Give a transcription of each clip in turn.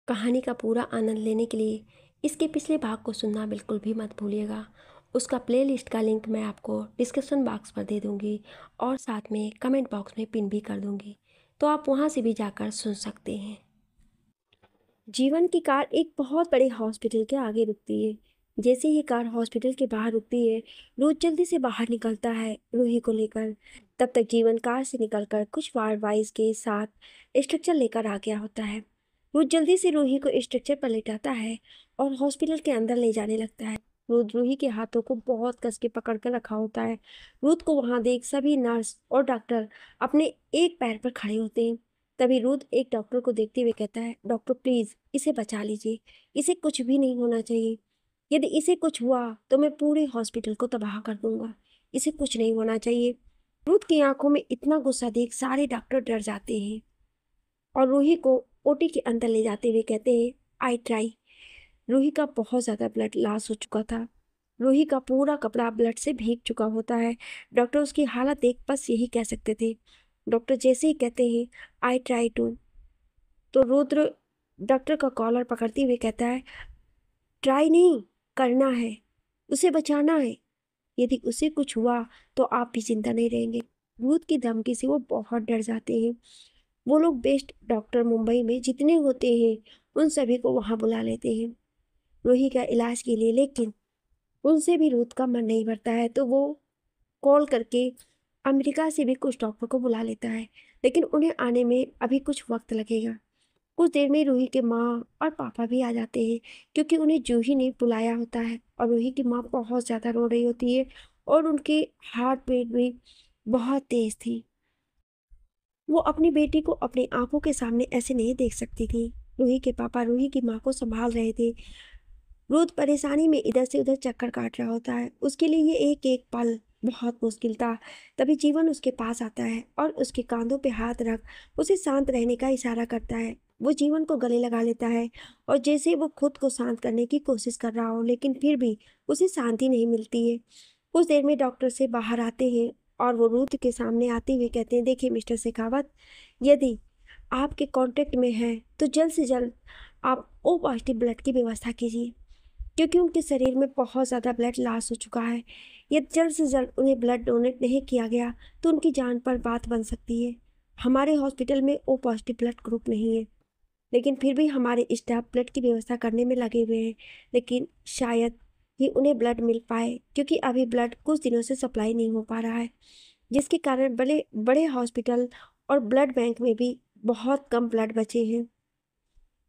कहानी का पूरा आनंद लेने के लिए इसके पिछले भाग को सुनना बिल्कुल भी मत भूलिएगा। उसका प्लेलिस्ट का लिंक मैं आपको डिस्क्रिप्शन बॉक्स पर दे दूंगी और साथ में कमेंट बॉक्स में पिन भी कर दूंगी, तो आप वहां से भी जाकर सुन सकते हैं। जीवन की कार एक बहुत बड़े हॉस्पिटल के आगे रुकती है। जैसे ही कार हॉस्पिटल के बाहर रुकती है, रोज जल्दी से बाहर निकलता है रूही को लेकर। तब तक जीवन कार से निकलकर कुछ वार वाइज के साथ स्ट्रक्चर लेकर आ गया होता है। रोज जल्दी से रूही को स्ट्रक्चर पर लेटाता है और हॉस्पिटल के अंदर ले जाने लगता है। रोज रूही के हाथों को बहुत कस के पकड़ कर रखा होता है। रुद को वहां देख सभी नर्स और डॉक्टर अपने एक पैर पर खड़े होते हैं। तभी रुद एक डॉक्टर को देखते हुए कहता है, डॉक्टर प्लीज इसे बचा लीजिए, इसे कुछ भी नहीं होना चाहिए। यदि इसे कुछ हुआ तो मैं पूरे हॉस्पिटल को तबाह कर दूंगा। इसे कुछ नहीं होना चाहिए। रुद की आंखों में इतना गुस्सा देख सारे डॉक्टर डर जाते हैं और रूही को ओटी के अंदर ले जाते हुए कहते हैं, आई ट्राई। रूही का बहुत ज़्यादा ब्लड लॉस हो चुका था। रूही का पूरा कपड़ा ब्लड से भीग चुका होता है। डॉक्टर उसकी हालत देख बस यही कह सकते थे। डॉक्टर जैसे ही कहते हैं, आई ट्राई टू, तो रुद्र डॉक्टर का कॉलर पकड़ते हुए कहता है, ट्राई नहीं करना है, उसे बचाना है। यदि उसे कुछ हुआ तो आप भी जिंदा नहीं रहेंगे। रुद्र की धमकी से वो बहुत डर जाते हैं। वो लोग बेस्ट डॉक्टर मुंबई में जितने होते हैं उन सभी को वहां बुला लेते हैं रूही का इलाज के लिए, लेकिन उनसे भी रुद का मन नहीं भरता है। तो वो कॉल करके अमेरिका से भी कुछ डॉक्टर को बुला लेता है, लेकिन उन्हें आने में अभी कुछ वक्त लगेगा। कुछ देर में रूही के माँ और पापा भी आ जाते हैं, क्योंकि उन्हें जूही ने बुलाया होता है। और रूही की माँ बहुत ज़्यादा रो रही होती है और उनकी हार्ट बीट भी बहुत तेज थी। वो अपनी बेटी को अपनी आंखों के सामने ऐसे नहीं देख सकती थी। रूही के पापा रूही की माँ को संभाल रहे थे। रुद परेशानी में इधर से उधर चक्कर काट रहा होता है। उसके लिए ये एक एक पल बहुत मुश्किल था। तभी जीवन उसके पास आता है और उसके कांधों पे हाथ रख उसे शांत रहने का इशारा करता है। वो जीवन को गले लगा लेता है और जैसे वो खुद को शांत करने की कोशिश कर रहा हो, लेकिन फिर भी उसे शांति नहीं मिलती है। कुछ देर में डॉक्टर से बाहर आते हैं और वो रुद के सामने आते हुए कहते हैं, देखिए मिस्टर शेखावत, यदि आपके कांटेक्ट में है तो जल्द से जल्द आप ओ पॉजिटिव ब्लड की व्यवस्था कीजिए, क्योंकि उनके शरीर में बहुत ज़्यादा ब्लड लॉस हो चुका है। यदि जल्द से जल्द उन्हें ब्लड डोनेट नहीं किया गया तो उनकी जान पर बात बन सकती है। हमारे हॉस्पिटल में ओ पॉजिटिव ब्लड ग्रुप नहीं है, लेकिन फिर भी हमारे स्टाफ ब्लड की व्यवस्था करने में लगे हुए हैं। लेकिन शायद ही उन्हें ब्लड मिल पाए, क्योंकि अभी ब्लड कुछ दिनों से सप्लाई नहीं हो पा रहा है, जिसके कारण बड़े बड़े हॉस्पिटल और ब्लड बैंक में भी बहुत कम ब्लड बचे हैं।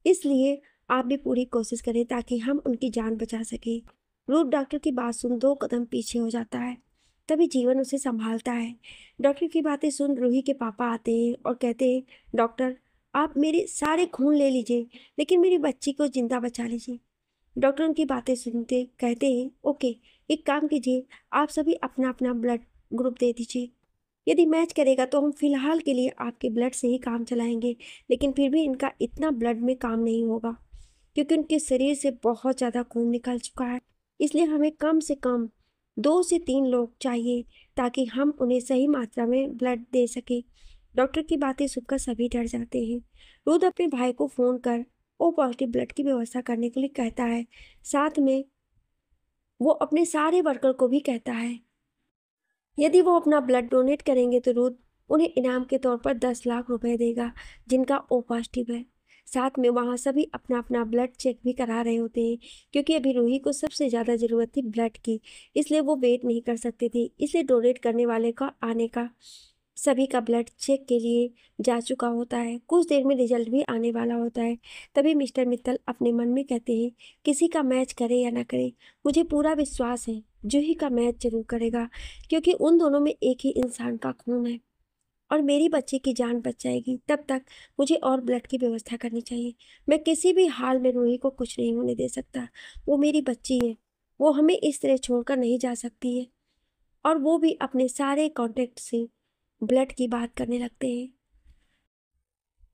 इसलिए आप भी पूरी कोशिश करें ताकि हम उनकी जान बचा सकें। रूद डॉक्टर की बात सुन 2 कदम पीछे हो जाता है। तभी जीवन उसे संभालता है। डॉक्टर की बातें सुन रूही के पापा आते हैं और कहते हैं, डॉक्टर आप मेरे सारे खून ले लीजिए, लेकिन मेरी बच्ची को जिंदा बचा लीजिए। डॉक्टर उनकी बातें सुनते कहते हैं, ओके, एक काम कीजिए, आप सभी अपना अपना ब्लड ग्रुप दे दीजिए। यदि मैच करेगा तो हम फिलहाल के लिए आपके ब्लड से ही काम चलाएंगे, लेकिन फिर भी इनका इतना ब्लड में काम नहीं होगा, क्योंकि उनके शरीर से बहुत ज़्यादा खून निकल चुका है। इसलिए हमें कम से कम 2 से 3 लोग चाहिए ताकि हम उन्हें सही मात्रा में ब्लड दे सकें। डॉक्टर की बातें सुनकर सभी डर जाते हैं। रुद अपने भाई को फ़ोन कर ओ पॉजिटिव ब्लड की व्यवस्था करने के लिए कहता है। साथ में वो अपने सारे वर्कर को भी कहता है, यदि वो अपना ब्लड डोनेट करेंगे तो रुद उन्हें इनाम के तौर पर 10 लाख रुपए देगा, जिनका ओ पॉजिटिव है। साथ में वहाँ सभी अपना अपना ब्लड चेक भी करा रहे होते हैं, क्योंकि अभी रूही को सबसे ज़्यादा ज़रूरत थी ब्लड की, इसलिए वो वेट नहीं कर सकते थे। इसलिए डोनेट करने वाले का आने का सभी का ब्लड चेक के लिए जा चुका होता है। कुछ देर में रिजल्ट भी आने वाला होता है। तभी मिस्टर मित्तल अपने मन में कहते हैं, किसी का मैच करे या ना करे, मुझे पूरा विश्वास है जूही का मैच जरूर करेगा, क्योंकि उन दोनों में एक ही इंसान का खून है और मेरी बच्ची की जान बच जाएगी। तब तक मुझे और ब्लड की व्यवस्था करनी चाहिए। मैं किसी भी हाल में रूही को कुछ नहीं होने दे सकता। वो मेरी बच्ची है, वो हमें इस तरह छोड़कर नहीं जा सकती है। और वो भी अपने सारे कॉन्टेक्ट से ब्लड की बात करने लगते हैं।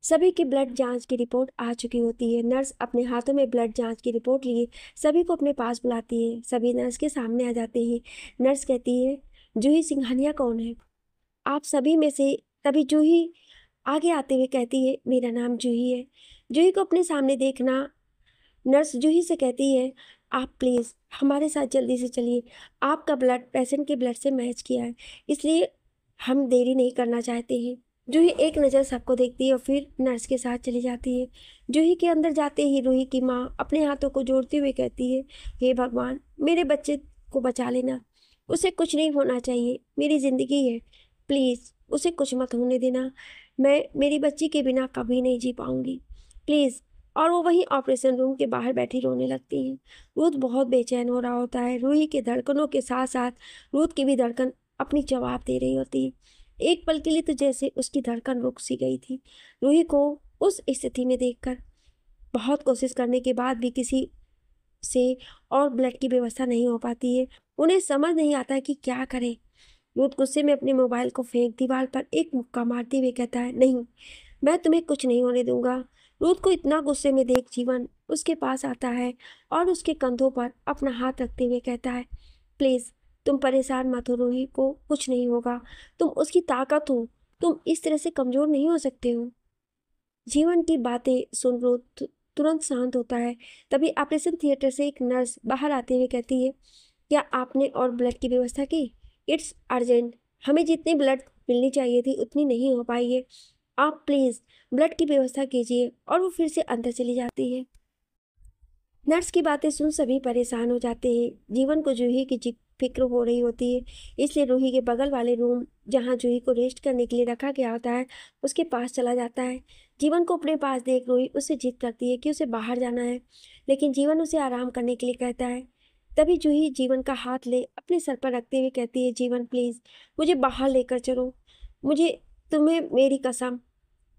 सभी की ब्लड जांच की रिपोर्ट आ चुकी होती है। नर्स अपने हाथों में ब्लड जांच की रिपोर्ट लिए सभी को अपने पास बुलाती है। सभी नर्स के सामने आ जाते हैं। नर्स कहती है, जूही सिंघानिया कौन है? आप सभी में से तभी जूही आगे आते हुए कहती है, मेरा नाम जूही है। जूही को अपने सामने देखना नर्स जूही से कहती है, आप प्लीज़ हमारे साथ जल्दी से चलिए। आपका ब्लड पेशेंट के ब्लड से मैच किया है, इसलिए हम देरी नहीं करना चाहते हैं। जूही एक नज़र सबको देखती है और फिर नर्स के साथ चली जाती है। जूही के अंदर जाते ही रूही की माँ अपने हाथों को जोड़ते हुए कहती है, हे भगवान, मेरे बच्चे को बचा लेना। उसे कुछ नहीं होना चाहिए, मेरी ज़िंदगी है, प्लीज़ उसे कुछ मत होने देना। मैं मेरी बच्ची के बिना कभी नहीं जी पाऊँगी, प्लीज़। और वो वहीं ऑपरेशन रूम के बाहर बैठी रोने लगती हैं। रूथ बहुत बेचैन हो रहा होता है। रूही के धड़कनों के साथ साथ रूथ की भी धड़कन अपनी जवाब दे रही होती है। एक पल के लिए तो जैसे उसकी धड़कन रुक सी गई थी। रूही को उस स्थिति में देखकर बहुत कोशिश करने के बाद भी किसी से और ब्लड की व्यवस्था नहीं हो पाती है। उन्हें समझ नहीं आता है कि क्या करें। रूथ गुस्से में अपने मोबाइल को फेंक दीवार पर एक मुक्का मारते हुए कहता है, नहीं, मैं तुम्हें कुछ नहीं होने दूंगा। रूथ को इतना गुस्से में देख जीवन उसके पास आता है और उसके कंधों पर अपना हाथ रखते हुए कहता है, प्लीज़ तुम परेशान मत हो, रूही को कुछ नहीं होगा। तुम उसकी ताकत हो, तुम इस तरह से कमज़ोर नहीं हो सकते हो। जीवन की बातें सुन रूथ तुरंत शांत होता है। तभी ऑपरेशन थिएटर से एक नर्स बाहर आते हुए कहती है, क्या आपने और ब्लड की व्यवस्था की? इट्स अर्जेंट, हमें जितनी ब्लड मिलनी चाहिए थी उतनी नहीं हो पाई है। आप प्लीज़ ब्लड की व्यवस्था कीजिए। और वो फिर से अंदर चली जाती है। नर्स की बातें सुन सभी परेशान हो जाते हैं। जीवन को जूही की फिक्र हो रही होती है, इसलिए रूही के बगल वाले रूम जहाँ जूही को रेस्ट करने के लिए रखा गया होता है उसके पास चला जाता है। जीवन को अपने पास देख रूही उससे जिद करती है कि उसे बाहर जाना है, लेकिन जीवन उसे आराम करने के लिए कहता है। तभी जूही जीवन का हाथ ले अपने सर पर रखते हुए कहती है, जीवन प्लीज़ मुझे बाहर लेकर चलो। मुझे तुम्हें मेरी कसम,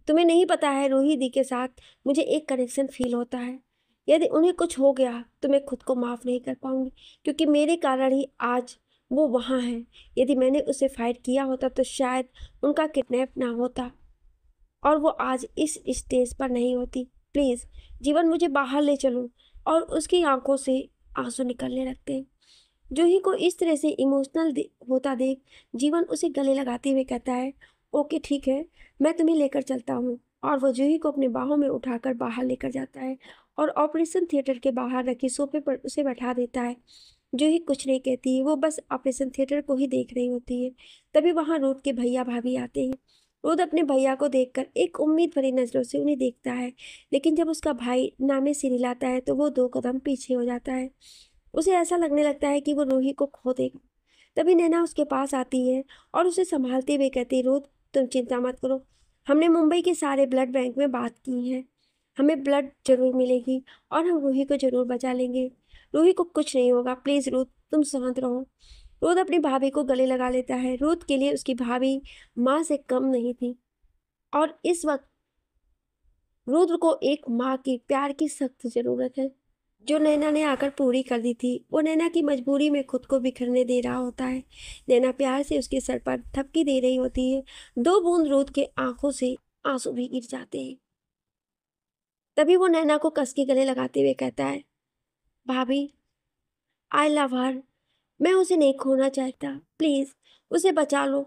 तुम्हें नहीं पता है रूही दी के साथ मुझे एक कनेक्शन फील होता है। यदि उन्हें कुछ हो गया तो मैं खुद को माफ़ नहीं कर पाऊंगी, क्योंकि मेरे कारण ही आज वो वहाँ है। यदि मैंने उसे फाइट किया होता तो शायद उनका किडनैप ना होता और वो आज इस स्टेज पर नहीं होती। प्लीज़ जीवन मुझे बाहर ले चलो। और उसकी आंखों से आंसू निकलने लगते हैं। जूही को इस तरह से इमोशनल होता देख जीवन उसे गले लगाते हुए कहता है, ओके ठीक है, मैं तुम्हें लेकर चलता हूँ। और वो जूही को अपने बाहों में उठाकर बाहर लेकर जाता है और ऑपरेशन थिएटर के बाहर रखे सोफे पर उसे बैठा देता है। जूही कुछ नहीं कहती, वो बस ऑपरेशन थिएटर को ही देख रही होती है। तभी वहाँ रूथ के भैया भाभी आते हैं। रूथ अपने भैया को देखकर एक उम्मीद भरी नज़रों से उन्हें देखता है, लेकिन जब उसका भाई नामे सिरिलाता है तो वो 2 कदम पीछे हो जाता है। उसे ऐसा लगने लगता है कि वो रूही को खो देगा। तभी नैना उसके पास आती है और उसे संभालते हुए कहती है, रूथ तुम चिंता मत करो, हमने मुंबई के सारे ब्लड बैंक में बात की है, हमें ब्लड जरूर मिलेगी और हम रूही को जरूर बचा लेंगे। रूही को कुछ नहीं होगा, प्लीज़ रूथ तुम शांत रहो। रूथ अपनी भाभी को गले लगा लेता है। रूथ के लिए उसकी भाभी माँ से कम नहीं थी और इस वक्त रूथ को एक माँ की प्यार की सख्त ज़रूरत है, जो नैना ने आकर पूरी कर दी थी। वो नैना की मजबूरी में खुद को बिखरने दे रहा होता है। नैना प्यार से उसके सर पर थपकी दे रही होती है। 2 बूंद रूथ के आंखों से आंसू भी गिर जाते हैं। तभी वो नैना को कस के गले लगाते हुए कहता है, भाभी आई लव हर, मैं उसे नहीं खोना चाहता, प्लीज़ उसे बचा लो।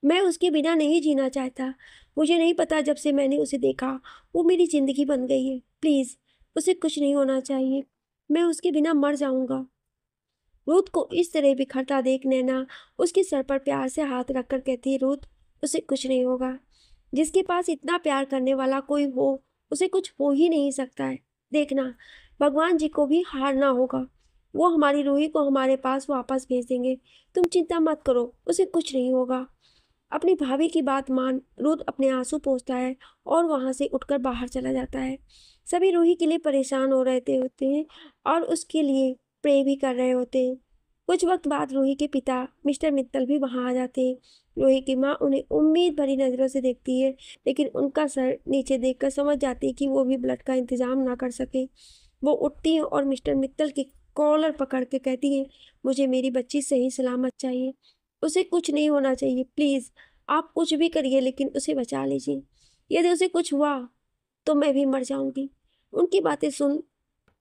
मैं उसके बिना नहीं जीना चाहता। मुझे नहीं पता, जब से मैंने उसे देखा वो मेरी ज़िंदगी बन गई है। प्लीज़ उसे कुछ नहीं होना चाहिए, मैं उसके बिना मर जाऊंगा। रूथ को इस तरह बिखरता देख नैना उसके सर पर प्यार से हाथ रखकर कहती है, रूथ उसे कुछ नहीं होगा। जिसके पास इतना प्यार करने वाला कोई हो, उसे कुछ हो ही नहीं सकता है। देखना, भगवान जी को भी हारना होगा, वो हमारी रूही को हमारे पास वापस भेज देंगे। तुम चिंता मत करो, उसे कुछ नहीं होगा। अपनी भाभी की बात मान रुद्र अपने आंसू पोंछता है और वहां से उठकर बाहर चला जाता है। सभी रूही के लिए परेशान हो रहे होते हैं और उसके लिए प्रे भी कर रहे होते हैं। कुछ वक्त बाद रूही के पिता मिस्टर मित्तल भी वहां आ जाते हैं। रूही की माँ उन्हें उम्मीद भरी नजरों से देखती है, लेकिन उनका सर नीचे देखकर समझ जाती है कि वो भी ब्लड का इंतजाम ना कर सके। वो उठती है और मिस्टर मित्तल की कॉलर पकड़ के कहती है, मुझे मेरी बच्ची सही सलामत चाहिए, उसे कुछ नहीं होना चाहिए। प्लीज़ आप कुछ भी करिए, लेकिन उसे बचा लीजिए। यदि उसे कुछ हुआ तो मैं भी मर जाऊंगी। उनकी बातें सुन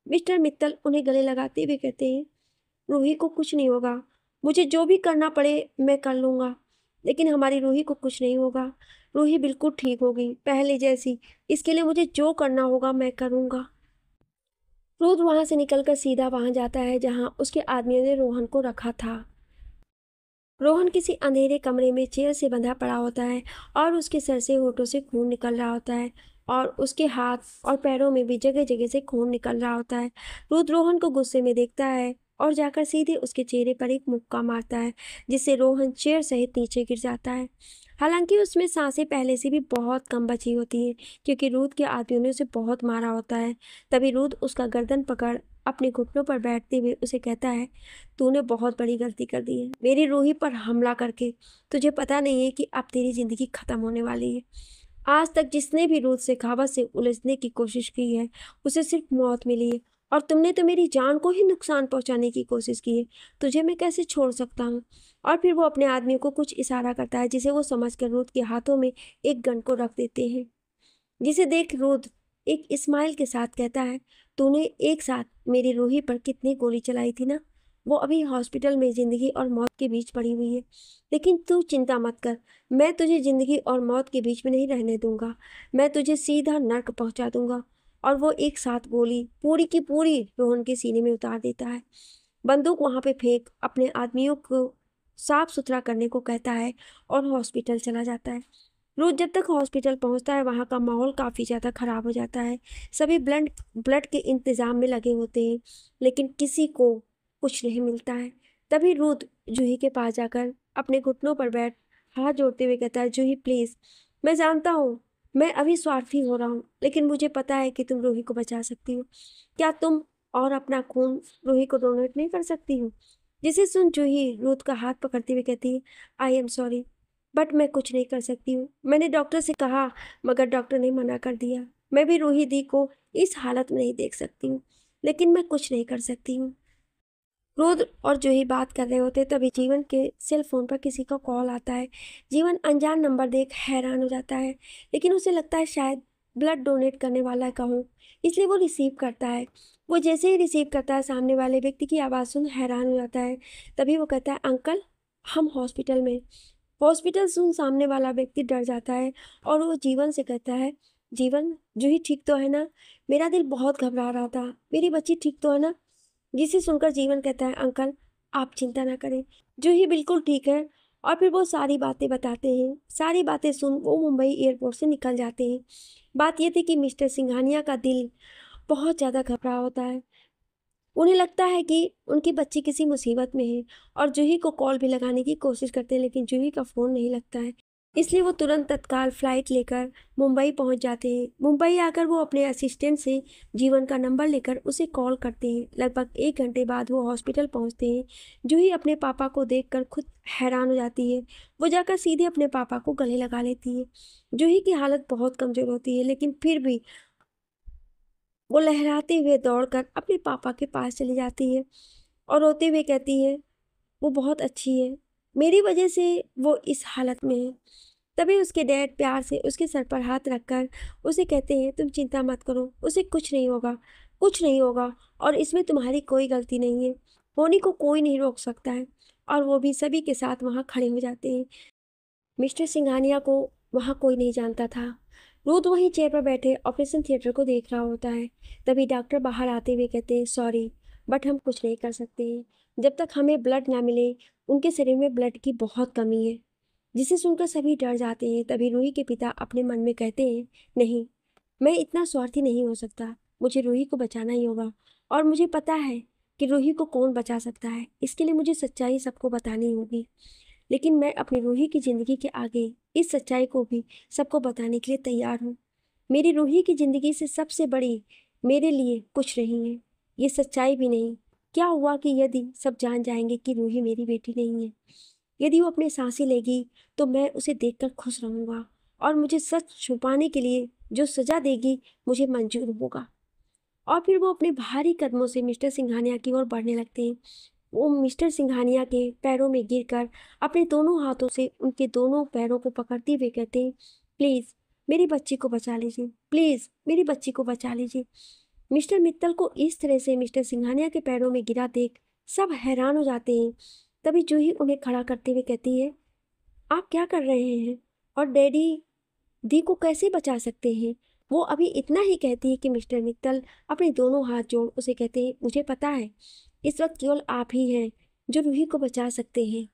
मिस्टर मित्तल उन्हें गले लगाते हुए कहते हैं, रूही को कुछ नहीं होगा, मुझे जो भी करना पड़े मैं कर लूँगा। लेकिन हमारी रूही को कुछ नहीं होगा। रूही बिल्कुल ठीक होगी, पहले जैसी। इसके लिए मुझे जो करना होगा मैं करूँगा। रुद्र वहाँ से निकलकर सीधा वहाँ जाता है जहाँ उसके आदमियों ने रोहन को रखा था। रोहन किसी अंधेरे कमरे में चेयर से बंधा पड़ा होता है और उसके सर से होठों से खून निकल रहा होता है और उसके हाथ और पैरों में भी जगह जगह से खून निकल रहा होता है। रुद्र रोहन को गुस्से में देखता है और जाकर सीधे उसके चेहरे पर एक मुक्का मारता है, जिससे रोहन चेयर सहित नीचे गिर जाता है। हालांकि उसमें सांसें पहले से भी बहुत कम बची होती हैं, क्योंकि रुद्र के आदमियों ने उसे बहुत मारा होता है। तभी रुद्र उसका गर्दन पकड़ अपने घुटनों पर बैठते हुए उसे कहता है, तूने बहुत बड़ी गलती कर दी है मेरी रूही पर हमला करके। तुझे पता नहीं है कि अब तेरी जिंदगी खत्म होने वाली है। आज तक जिसने भी रुद्र शेखावत से उलझने की कोशिश की है, उसे सिर्फ मौत मिली है, और तुमने तो मेरी जान को ही नुकसान पहुंचाने की कोशिश की है। तुझे मैं कैसे छोड़ सकता हूँ। और फिर वो अपने आदमी को कुछ इशारा करता है, जिसे वो समझकर रुद्र के हाथों में एक गन को रख देते हैं, जिसे देख रुद्र एक इस्माइल के साथ कहता है, तूने एक साथ मेरी रूही पर कितनी गोली चलाई थी ना। वो अभी हॉस्पिटल में जिंदगी और मौत के बीच पड़ी हुई है, लेकिन तू चिंता मत कर। मैं तुझे जिंदगी और मौत के बीच में नहीं रहने दूंगा। मैं तुझे सीधा नर्क पहुंचा दूंगा। और वो एक साथ गोली पूरी की पूरी रोहन के सीने में उतार देता है। बंदूक वहां पे फेंक अपने आदमियों को साफ सुथरा करने को कहता है और हॉस्पिटल चला जाता है। रोज जब तक हॉस्पिटल पहुंचता है, वहाँ का माहौल काफ़ी ज़्यादा ख़राब हो जाता है। सभी ब्लड ब्लड के इंतज़ाम में लगे होते हैं, लेकिन किसी को कुछ नहीं मिलता है। तभी रुद्र जूही के पास जाकर अपने घुटनों पर बैठ हाथ जोड़ते हुए कहता है, जूही प्लीज़, मैं जानता हूँ मैं अभी स्वार्थी हो रहा हूँ, लेकिन मुझे पता है कि तुम रूही को बचा सकती हो। क्या तुम और अपना खून रूही को डोनेट नहीं कर सकती हो। जिसे सुन जूही रुद्र का हाथ पकड़ते हुए कहती है, आई एम सॉरी, बट मैं कुछ नहीं कर सकती हूँ। मैंने डॉक्टर से कहा, मगर डॉक्टर ने मना कर दिया। मैं भी रूही दी को इस हालत में नहीं देख सकती हूँ, लेकिन मैं कुछ नहीं कर सकती हूँ। रुद्र और जूही बात कर रहे होते तभी जीवन के सेल फोन पर किसी का कॉल आता है। जीवन अनजान नंबर देख हैरान हो जाता है, लेकिन उसे लगता है शायद ब्लड डोनेट करने वाला कहूँ, इसलिए वो रिसीव करता है। वो जैसे ही रिसीव करता है, सामने वाले व्यक्ति की आवाज़ सुन हैरान हो जाता है। तभी वो कहता है, अंकल, हम हॉस्पिटल में। हॉस्पिटल सुन सामने वाला व्यक्ति डर जाता है और वो जीवन से कहता है, जीवन, जूही ठीक तो है ना। मेरा दिल बहुत घबरा रहा था, मेरी बच्ची ठीक तो है ना। जिसे सुनकर जीवन कहता है, अंकल आप चिंता ना करें, जूही बिल्कुल ठीक है। और फिर वो सारी बातें बताते हैं। सारी बातें सुन वो मुंबई एयरपोर्ट से निकल जाते हैं। बात यह थी कि मिस्टर सिंघानिया का दिल बहुत ज़्यादा घबरा होता है। उन्हें लगता है कि उनकी बच्ची किसी मुसीबत में है और जूही को कॉल भी लगाने की कोशिश करते हैं, लेकिन जूही का फ़ोन नहीं लगता है। इसलिए वो तुरंत तत्काल फ्लाइट लेकर मुंबई पहुंच जाते हैं। मुंबई आकर वो अपने असिस्टेंट से जीवन का नंबर लेकर उसे कॉल करते हैं। लगभग 1 घंटे बाद वो हॉस्पिटल पहुंचते हैं। जूही अपने पापा को देखकर खुद हैरान हो जाती है। वो जाकर सीधे अपने पापा को गले लगा लेती है। जूही की हालत बहुत कमज़ोर होती है, लेकिन फिर भी वो लहराते हुए दौड़कर अपने पापा के पास चली जाती है और रोते हुए कहती है, वो बहुत अच्छी है, मेरी वजह से वो इस हालत में है। तभी उसके डैड प्यार से उसके सर पर हाथ रखकर उसे कहते हैं, तुम चिंता मत करो, उसे कुछ नहीं होगा, कुछ नहीं होगा, और इसमें तुम्हारी कोई गलती नहीं है। होनी को कोई नहीं रोक सकता है। और वो भी सभी के साथ वहाँ खड़े हो जाते हैं। मिस्टर सिंघानिया को वहाँ कोई नहीं जानता था। रुद्र वहीं चेयर पर बैठे ऑपरेशन थिएटर को देख रहा होता है। तभी डॉक्टर बाहर आते हुए कहते हैं, सॉरी, बट हम कुछ नहीं कर सकते हैं। जब तक हमें ब्लड ना मिले, उनके शरीर में ब्लड की बहुत कमी है। जिसे सुनकर सभी डर जाते हैं। तभी रूही के पिता अपने मन में कहते हैं, नहीं, मैं इतना स्वार्थी नहीं हो सकता। मुझे रूही को बचाना ही होगा, और मुझे पता है कि रूही को कौन बचा सकता है। इसके लिए मुझे सच्चाई सबको बतानी होगी। लेकिन मैं अपनी रूही की ज़िंदगी के आगे इस सच्चाई को भी सबको बताने के लिए तैयार हूँ। मेरी रूही की ज़िंदगी से सबसे बड़ी मेरे लिए कुछ नहीं है, ये सच्चाई भी नहीं। क्या हुआ कि यदि सब जान जाएंगे कि रूही मेरी बेटी नहीं है, यदि वो अपनी सांसें लेगी, तो मैं उसे देखकर खुश रहूँगा, और मुझे सच छुपाने के लिए जो सज़ा देगी मुझे मंजूर होगा। और फिर वो अपने भारी कदमों से मिस्टर सिंघानिया की ओर बढ़ने लगते हैं। वो मिस्टर सिंघानिया के पैरों में गिरकर अपने दोनों हाथों से उनके दोनों पैरों को पकड़ते हुए कहते हैं, प्लीज़ मेरी बच्ची को बचा लीजिए, प्लीज़ मेरी बच्ची को बचा लीजिए। मिस्टर मित्तल को इस तरह से मिस्टर सिंघानिया के पैरों में गिरा देख सब हैरान हो जाते हैं। तभी जूही उन्हें खड़ा करते हुए कहती है, आप क्या कर रहे हैं? और डैडी दी को कैसे बचा सकते हैं? वो अभी इतना ही कहती है कि मिस्टर मित्तल अपने दोनों हाथ जोड़ उसे कहते हैं, मुझे पता है इस वक्त केवल आप ही हैं जो रूही को बचा सकते हैं,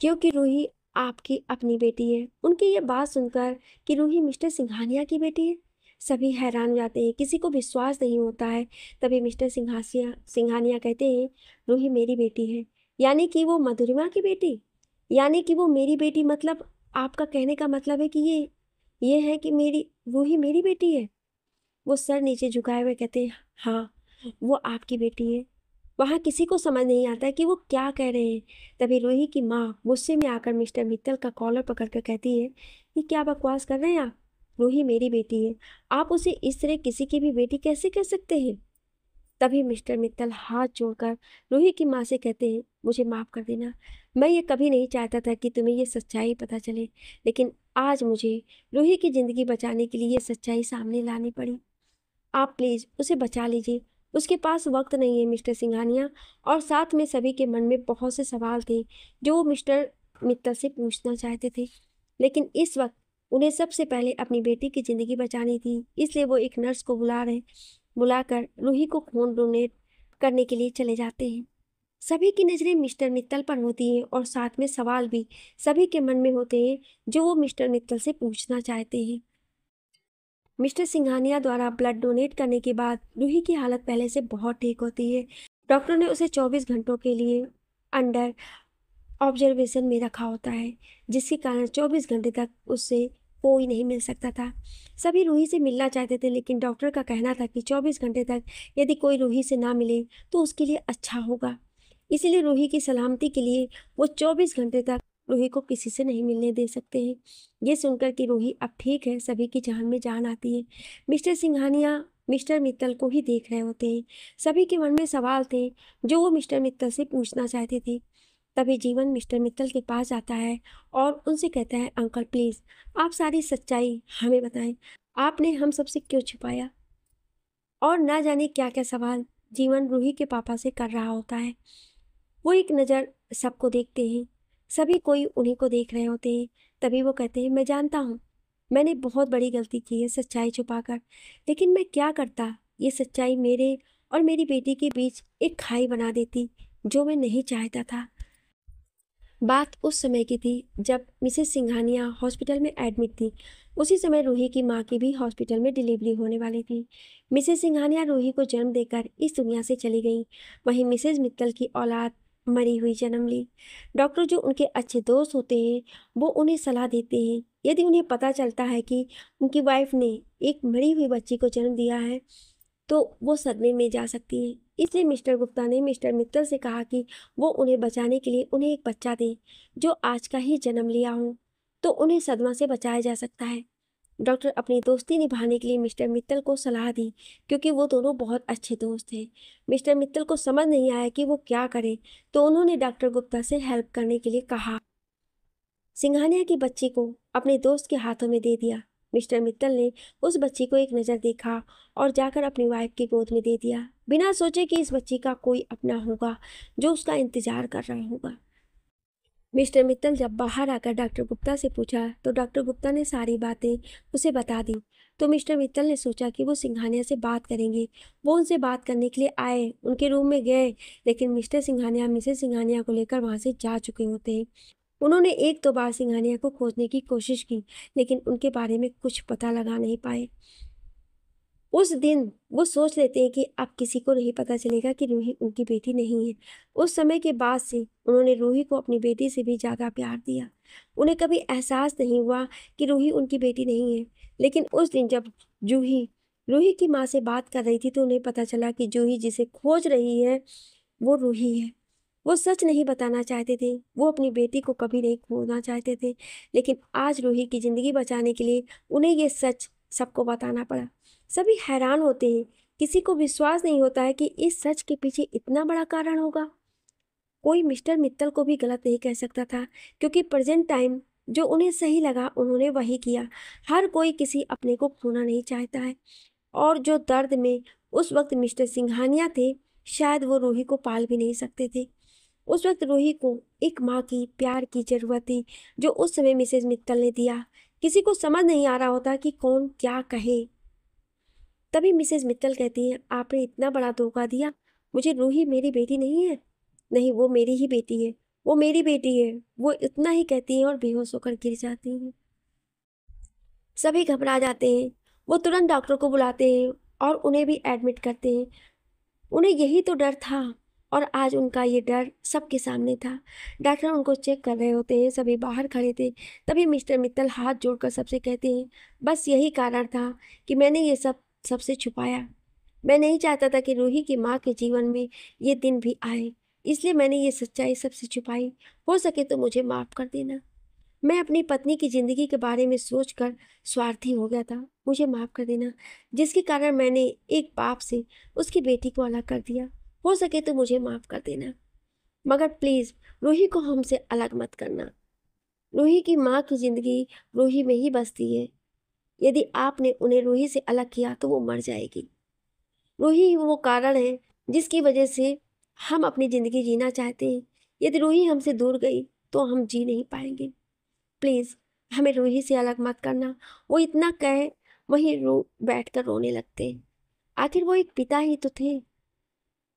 क्योंकि रूही आपकी अपनी बेटी है। उनकी ये बात सुनकर कि रूही मिस्टर सिंघानिया की बेटी है, सभी हैरान हो जाते हैं, किसी को विश्वास नहीं होता है। तभी मिस्टर सिंघानिया कहते हैं, रूही मेरी बेटी है। यानी कि वो मधुरिमा की बेटी? यानी कि वो मेरी बेटी, मतलब आपका कहने का मतलब है कि ये है कि मेरी रूही मेरी बेटी है? वो सर नीचे झुकाए हुए कहते हैं, हाँ, वो आपकी बेटी है। वहाँ किसी को समझ नहीं आता है कि वो क्या कह रहे हैं। तभी रूही की माँ गुस्से में आकर मिस्टर मित्तल का कॉलर पकड़कर कहती है, ये क्या बकवास कर रहे हैं आप? रूही मेरी बेटी है, आप उसे इस तरह किसी की भी बेटी कैसे कह सकते हैं? तभी मिस्टर मित्तल हाथ जोड़कर रूही की माँ से कहते हैं, मुझे माफ़ कर देना, मैं ये कभी नहीं चाहता था कि तुम्हें ये सच्चाई पता चले, लेकिन आज मुझे रूही की ज़िंदगी बचाने के लिए ये सच्चाई सामने लानी पड़ी। आप प्लीज़ उसे बचा लीजिए, उसके पास वक्त नहीं है मिस्टर सिंघानिया। और साथ में सभी के मन में बहुत से सवाल थे जो वो मिस्टर मित्तल से पूछना चाहते थे, लेकिन इस वक्त उन्हें सबसे पहले अपनी बेटी की ज़िंदगी बचानी थी। इसलिए वो एक नर्स को बुलाकर रूही को खून डोनेट करने के लिए चले जाते हैं। सभी की नज़रें मिस्टर मित्तल पर होती हैं और साथ में सवाल भी सभी के मन में होते हैं जो वो मिस्टर मित्तल से पूछना चाहते हैं। मिस्टर सिंघानिया द्वारा ब्लड डोनेट करने के बाद रूही की हालत पहले से बहुत ठीक होती है। डॉक्टर ने उसे 24 घंटों के लिए अंडर ऑब्जर्वेशन में रखा होता है, जिसके कारण 24 घंटे तक उससे कोई नहीं मिल सकता था। सभी रूही से मिलना चाहते थे, लेकिन डॉक्टर का कहना था कि 24 घंटे तक यदि कोई रूही से ना मिले तो उसके लिए अच्छा होगा। इसीलिए रूही की सलामती के लिए वो 24 घंटे तक रूही को किसी से नहीं मिलने दे सकते हैं। ये सुनकर कि रूही अब ठीक है, सभी की जान में जान आती है। मिस्टर सिंघानिया मिस्टर मित्तल को ही देख रहे होते हैं। सभी के मन में सवाल थे जो वो मिस्टर मित्तल से पूछना चाहते थे। तभी जीवन मिस्टर मित्तल के पास आता है और उनसे कहता है, अंकल प्लीज़ आप सारी सच्चाई हमें बताएं, आपने हम सबसे क्यों छुपाया? और ना जाने क्या क्या सवाल जीवन रूही के पापा से कर रहा होता है। वो एक नज़र सबको देखते हैं, सभी कोई उन्हीं को देख रहे होते हैं। तभी वो कहते हैं, मैं जानता हूँ मैंने बहुत बड़ी गलती की है सच्चाई छुपाकर, लेकिन मैं क्या करता, ये सच्चाई मेरे और मेरी बेटी के बीच एक खाई बना देती जो मैं नहीं चाहता था। बात उस समय की थी जब मिसेस सिंघानिया हॉस्पिटल में एडमिट थी। उसी समय रूही की माँ की भी हॉस्पिटल में डिलीवरी होने वाली थी। मिसेस सिंघानिया रूही को जन्म देकर इस दुनिया से चली गई। वहीं मिसेस मित्तल की औलाद मरी हुई जन्म ली। डॉक्टर जो उनके अच्छे दोस्त होते हैं वो उन्हें सलाह देते हैं, यदि उन्हें पता चलता है कि उनकी वाइफ ने एक मरी हुई बच्ची को जन्म दिया है तो वो सदमे में जा सकती हैं। इसलिए मिस्टर गुप्ता ने मिस्टर मित्तल से कहा कि वो उन्हें बचाने के लिए उन्हें एक बच्चा दें जो आज का ही जन्म लिया हो, तो उन्हें सदमा से बचाया जा सकता है। डॉक्टर अपनी दोस्ती निभाने के लिए मिस्टर मित्तल को सलाह दी, क्योंकि वो दोनों बहुत अच्छे दोस्त थे। मिस्टर मित्तल को समझ नहीं आया कि वो क्या करे, तो उन्होंने डॉक्टर गुप्ता से हेल्प करने के लिए कहा। सिंघानिया की बच्ची को अपने दोस्त के हाथों में दे दिया। मिस्टर मित्तल ने उस बच्ची को एक नज़र देखा और जाकर अपनी वाइफ की गोद में दे दिया, बिना सोचे कि इस बच्ची का कोई अपना होगा जो उसका इंतजार कर रहा होगा। मिस्टर मित्तल जब बाहर आकर डॉक्टर गुप्ता से पूछा तो डॉक्टर गुप्ता ने सारी बातें उसे बता दी। तो मिस्टर मित्तल ने सोचा कि वो सिंघानिया से बात करेंगे। वो उनसे बात करने के लिए आए, उनके रूम में गए, लेकिन मिस्टर सिंघानिया मिसेस सिंघानिया को लेकर वहाँ से जा चुके होते हैं। उन्होंने एक दो बार सिंघानिया को खोजने की कोशिश की, लेकिन उनके बारे में कुछ पता लगा नहीं पाए। उस दिन वो सोच लेते हैं कि अब किसी को नहीं पता चलेगा कि रूही उनकी बेटी नहीं है। उस समय के बाद से उन्होंने रूही को अपनी बेटी से भी ज़्यादा प्यार दिया। उन्हें कभी एहसास नहीं हुआ कि रूही उनकी बेटी नहीं है। लेकिन उस दिन जब जूही रूही की माँ से बात कर रही थी तो उन्हें पता चला कि जूही जिसे खोज रही है वो रूही है। वो सच नहीं बताना चाहते थे, वो अपनी बेटी को कभी नहीं खोना चाहते थे, लेकिन आज रूही की ज़िंदगी बचाने के लिए उन्हें ये सच सबको बताना पड़ा। सभी हैरान होते हैं, किसी को विश्वास नहीं होता है कि इस सच के पीछे इतना बड़ा कारण होगा। कोई मिस्टर मित्तल को भी गलत नहीं कह सकता था, क्योंकि प्रेजेंट टाइम जो उन्हें सही लगा उन्होंने वही किया। हर कोई किसी अपने को खोना नहीं चाहता है, और जो दर्द में उस वक्त मिस्टर सिंघानिया थे, शायद वो रूही को पाल भी नहीं सकते थे। उस वक्त रूही को एक माँ की प्यार की ज़रूरत थी, जो उस समय मिसेज मित्तल ने दिया। किसी को समझ नहीं आ रहा होता कि कौन क्या कहे। तभी मिसेज मित्तल कहती हैं, आपने इतना बड़ा धोखा दिया। मुझे रूही मेरी बेटी नहीं है। नहीं, वो मेरी ही बेटी है, वो मेरी बेटी है। वो इतना ही कहती हैं और बेहोश होकर गिर जाती हैं। सभी घबरा जाते हैं। वो तुरंत डॉक्टर को बुलाते हैं और उन्हें भी एडमिट करते हैं। उन्हें यही तो डर था और आज उनका ये डर सबके सामने था। डॉक्टर उनको चेक कर रहे होते हैं, सभी बाहर खड़े थे। तभी मिस्टर मित्तल हाथ जोड़कर सबसे कहते हैं, बस यही कारण था कि मैंने ये सब सबसे छुपाया। मैं नहीं चाहता था कि रूही की माँ के जीवन में ये दिन भी आए, इसलिए मैंने ये सच्चाई सबसे छुपाई। हो सके तो मुझे माफ़ कर देना। मैं अपनी पत्नी की ज़िंदगी के बारे में सोचकर स्वार्थी हो गया था। मुझे माफ़ कर देना, जिसके कारण मैंने एक बाप से उसकी बेटी को अलग कर दिया। हो सके तो मुझे माफ़ कर देना, मगर प्लीज़ रूही को हमसे अलग मत करना। रूही की माँ की ज़िंदगी रूही में ही बसती है। यदि आपने उन्हें रूही से अलग किया तो वो मर जाएगी। रूही वो कारण है जिसकी वजह से हम अपनी ज़िंदगी जीना चाहते हैं। यदि रूही हमसे दूर गई तो हम जी नहीं पाएंगे। प्लीज़ हमें रूही से अलग मत करना। वो इतना कहे वहीं बैठ कर रोने लगते। आखिर वो एक पिता ही तो थे,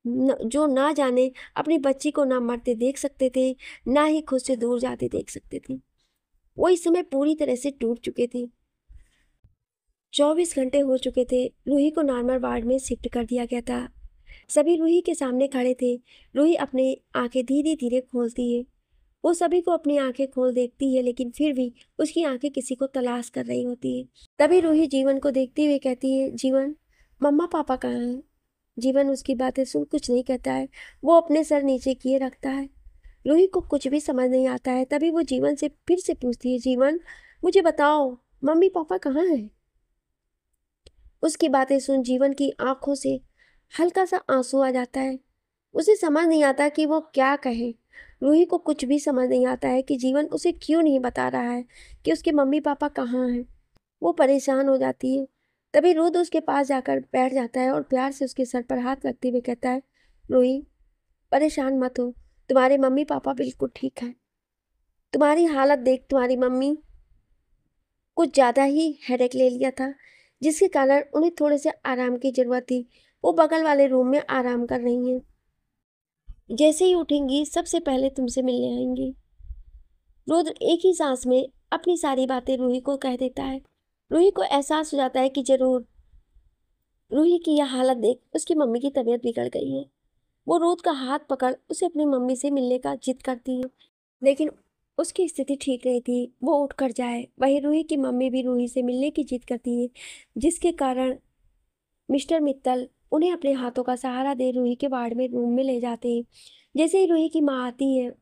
जो ना जाने अपनी बच्ची को ना मरते देख सकते थे, ना ही खुद से दूर जाते देख सकते थे। वो इस समय पूरी तरह से टूट चुके थे। 24 घंटे हो चुके थे। रूही को नॉर्मल वार्ड में शिफ्ट कर दिया गया था। सभी रूही के सामने खड़े थे। रूही अपनी आंखें धीरे धीरे खोलती है। वो सभी को अपनी आंखें खोल देखती है, लेकिन फिर भी उसकी आंखें किसी को तलाश कर रही होती है। तभी रूही जीवन को देखते हुए कहती है, जीवन, मम्मा पापा कहाँ हैं? जीवन उसकी बातें सुन कुछ नहीं कहता है। वो अपने सर नीचे किए रखता है। रूही को कुछ भी समझ नहीं आता है। तभी वो जीवन से फिर से पूछती है, जीवन, मुझे बताओ, मम्मी पापा कहाँ हैं? उसकी बातें सुन जीवन की आंखों से हल्का सा आंसू आ जाता है। उसे समझ नहीं आता कि वो क्या कहे। रूही को कुछ भी समझ नहीं आता है कि जीवन उसे क्यों नहीं बता रहा है कि उसके मम्मी पापा कहाँ हैं। वो परेशान हो जाती है। तभी रुद्र उसके पास जाकर बैठ जाता है और प्यार से उसके सर पर हाथ रखते हुए कहता है, रूही, परेशान मत हो, तुम्हारे मम्मी पापा बिल्कुल ठीक है। तुम्हारी हालत देख तुम्हारी मम्मी कुछ ज़्यादा ही हेडेक ले लिया था, जिसके कारण उन्हें थोड़े से आराम की ज़रूरत थी। वो बगल वाले रूम में आराम कर रही हैं। जैसे ही उठेंगी सबसे पहले तुमसे मिलने आएंगी। रुद्र एक ही सांस में अपनी सारी बातें रूही को कह देता है। रूही को एहसास हो जाता है कि जरूर रूही की यह हालत देख उसकी मम्मी की तबीयत बिगड़ गई है। वो रुद्र का हाथ पकड़ उसे अपनी मम्मी से मिलने का जिद करती है, लेकिन उसकी स्थिति ठीक नहीं थी। वो उठ कर जाए, वहीं रूही की मम्मी भी रूही से मिलने की जिद करती है, जिसके कारण मिस्टर मित्तल उन्हें अपने हाथों का सहारा दे रूही के वार्ड में रूम में ले जाते हैं। जैसे ही रूही की माँ आती है,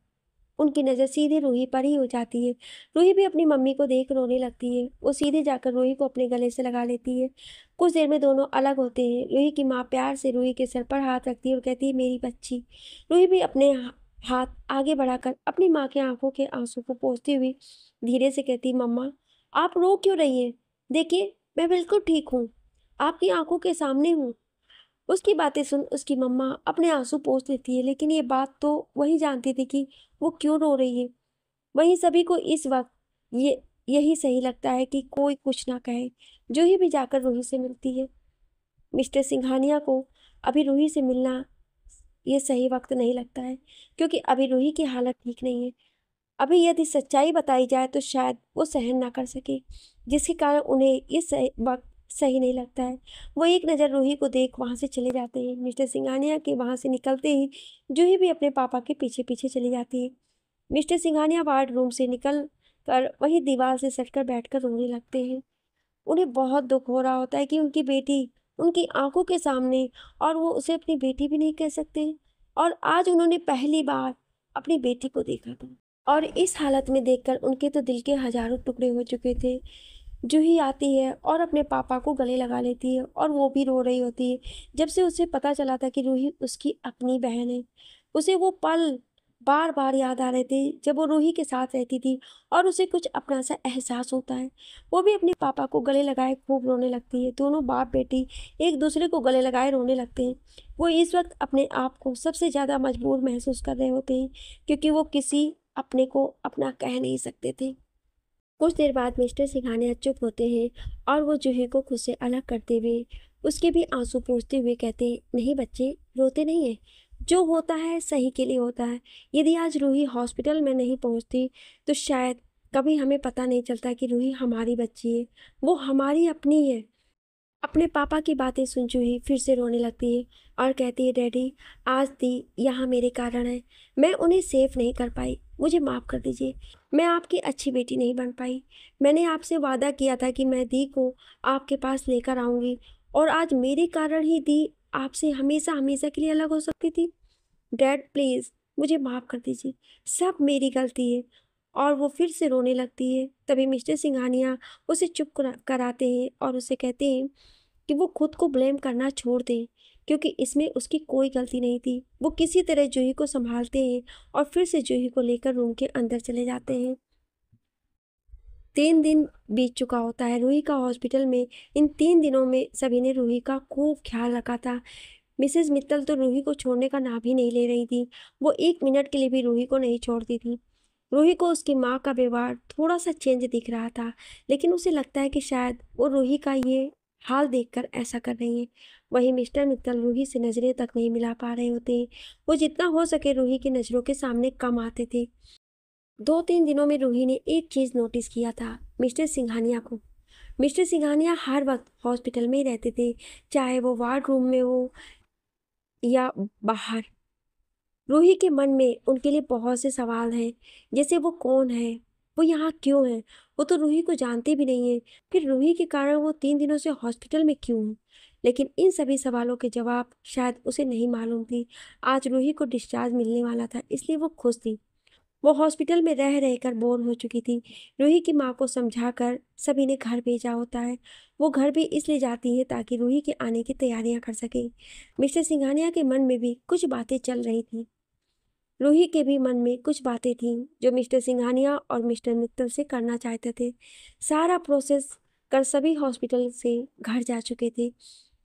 उनकी नज़र सीधे रूही पर ही हो जाती है। रूही भी अपनी मम्मी को देख रोने लगती है। वो सीधे जाकर रूही को अपने गले से लगा लेती है। कुछ देर में दोनों अलग होते हैं। रूही की माँ प्यार से रूही के सर पर हाथ रखती है और कहती है, मेरी बच्ची। रूही भी अपने हाथ आगे बढ़ाकर अपनी माँ के आंखों के आंसू को पोंछती हुई धीरे से कहती, मम्मा, आप रो क्यों रही हैं? देखिए, मैं बिल्कुल ठीक हूँ, आपकी आंखों के सामने हूँ। उसकी बातें सुन उसकी मम्मा अपने आंसू पोंछ लेती है, लेकिन ये बात तो वही जानती थी कि वो क्यों रो रही है। वहीं सभी को इस वक्त यही सही लगता है कि कोई कुछ ना कहे। जूही भी जाकर रूही से मिलती है। मिस्टर सिंघानिया को अभी रूही से मिलना ये सही वक्त नहीं लगता है, क्योंकि अभी रूही की हालत ठीक नहीं है। अभी यदि सच्चाई बताई जाए तो शायद वो सहन ना कर सके, जिसके कारण उन्हें ये वक्त सही नहीं लगता है। वो एक नज़र रूही को देख वहाँ से चले जाते हैं। मिस्टर सिंघानिया के वहाँ से निकलते ही जूही भी अपने पापा के पीछे पीछे चली जाती है। मिस्टर सिंघानिया वार्ड रूम से निकल कर वही दीवार से सटकर बैठकर रोने लगते हैं। उन्हें बहुत दुख हो रहा होता है कि उनकी बेटी उनकी आंखों के सामने, और वो उसे अपनी बेटी भी नहीं कह सकते। और आज उन्होंने पहली बार अपनी बेटी को देखा था, और इस हालत में देखकर उनके तो दिल के हजारों टुकड़े हो चुके थे। जूही आती है और अपने पापा को गले लगा लेती है, और वो भी रो रही होती है। जब से उसे पता चला था कि रूही उसकी अपनी बहन है, उसे वो पल बार बार याद आ रहे थे जब वो रूही के साथ रहती थी और उसे कुछ अपना सा एहसास होता है। वो भी अपने पापा को गले लगाए खूब रोने लगती है। दोनों बाप बेटी एक दूसरे को गले लगाए रोने लगते हैं। वो इस वक्त अपने आप को सबसे ज़्यादा मजबूर महसूस कर रहे होते हैं, क्योंकि वो किसी अपने को अपना कह नहीं सकते थे। कुछ देर बाद मिस्टर सिंघानिया चुप होते हैं और वो जूही को खुद से अलग करते हुए उसके भी आंसू पोंछते हुए कहते हैं, नहीं बच्चे, रोते नहीं है। जो होता है सही के लिए होता है। यदि आज रूही हॉस्पिटल में नहीं पहुंचती तो शायद कभी हमें पता नहीं चलता कि रूही हमारी बच्ची है, वो हमारी अपनी है। अपने पापा की बातें सुन जूही फिर से रोने लगती है और कहती है, डैडी, आज दी यहाँ मेरे कारण है। मैं उन्हें सेफ नहीं कर पाई, मुझे माफ़ कर दीजिए। मैं आपकी अच्छी बेटी नहीं बन पाई। मैंने आपसे वादा किया था कि मैं दी को आपके पास लेकर आऊँगी, और आज मेरे कारण ही दी आपसे हमेशा हमेशा के लिए अलग हो सकती थी। डैड प्लीज़ मुझे माफ़ कर दीजिए, सब मेरी गलती है। और वो फिर से रोने लगती है। तभी मिस्टर सिंघानिया उसे चुप कराते हैं और उसे कहते हैं कि वो खुद को ब्लेम करना छोड़ दें, क्योंकि इसमें उसकी कोई गलती नहीं थी। वो किसी तरह जूही को संभालते हैं और फिर से जूही को लेकर रूम के अंदर चले जाते हैं। 3 दिन बीत चुका होता है रूही का हॉस्पिटल में। इन 3 दिनों में सभी ने रूही का खूब ख्याल रखा था। मिसेस मित्तल तो रूही को छोड़ने का नाम ही नहीं ले रही थी। वो 1 मिनट के लिए भी रूही को नहीं छोड़ती थी। रूही को उसकी माँ का व्यवहार थोड़ा सा चेंज दिख रहा था, लेकिन उसे लगता है कि शायद वो रूही का ये हाल देखकर ऐसा कर रही है। वहीं मिस्टर मित्तल रूही से नज़रें तक नहीं मिला पा रहे होते। वो जितना हो सके रूही की नज़रों के सामने कम आते थे। 2-3 दिनों में रूही ने एक चीज़ नोटिस किया था, मिस्टर सिंघानिया को। मिस्टर सिंघानिया हर वक्त हॉस्पिटल में ही रहते थे, चाहे वो वार्ड रूम में हो या बाहर। रूही के मन में उनके लिए बहुत से सवाल हैं, जैसे वो कौन है, वो यहाँ क्यों है, वो तो रूही को जानते भी नहीं है, फिर रूही के कारण वो 3 दिनों से हॉस्पिटल में क्यों है। लेकिन इन सभी सवालों के जवाब शायद उसे नहीं मालूम थी। आज रूही को डिस्चार्ज मिलने वाला था, इसलिए वो खुश थी। वो हॉस्पिटल में रह रहकर बोर हो चुकी थी। रूही की माँ को समझाकर सभी ने घर भेजा होता है। वो घर भी इसलिए जाती है ताकि रूही के आने की तैयारियां कर सके। मिस्टर सिंघानिया के मन में भी कुछ बातें चल रही थी। रूही के भी मन में कुछ बातें थीं जो मिस्टर सिंघानिया और मिस्टर मित्तल से करना चाहते थे। सारा प्रोसेस कर सभी हॉस्पिटल से घर जा चुके थे।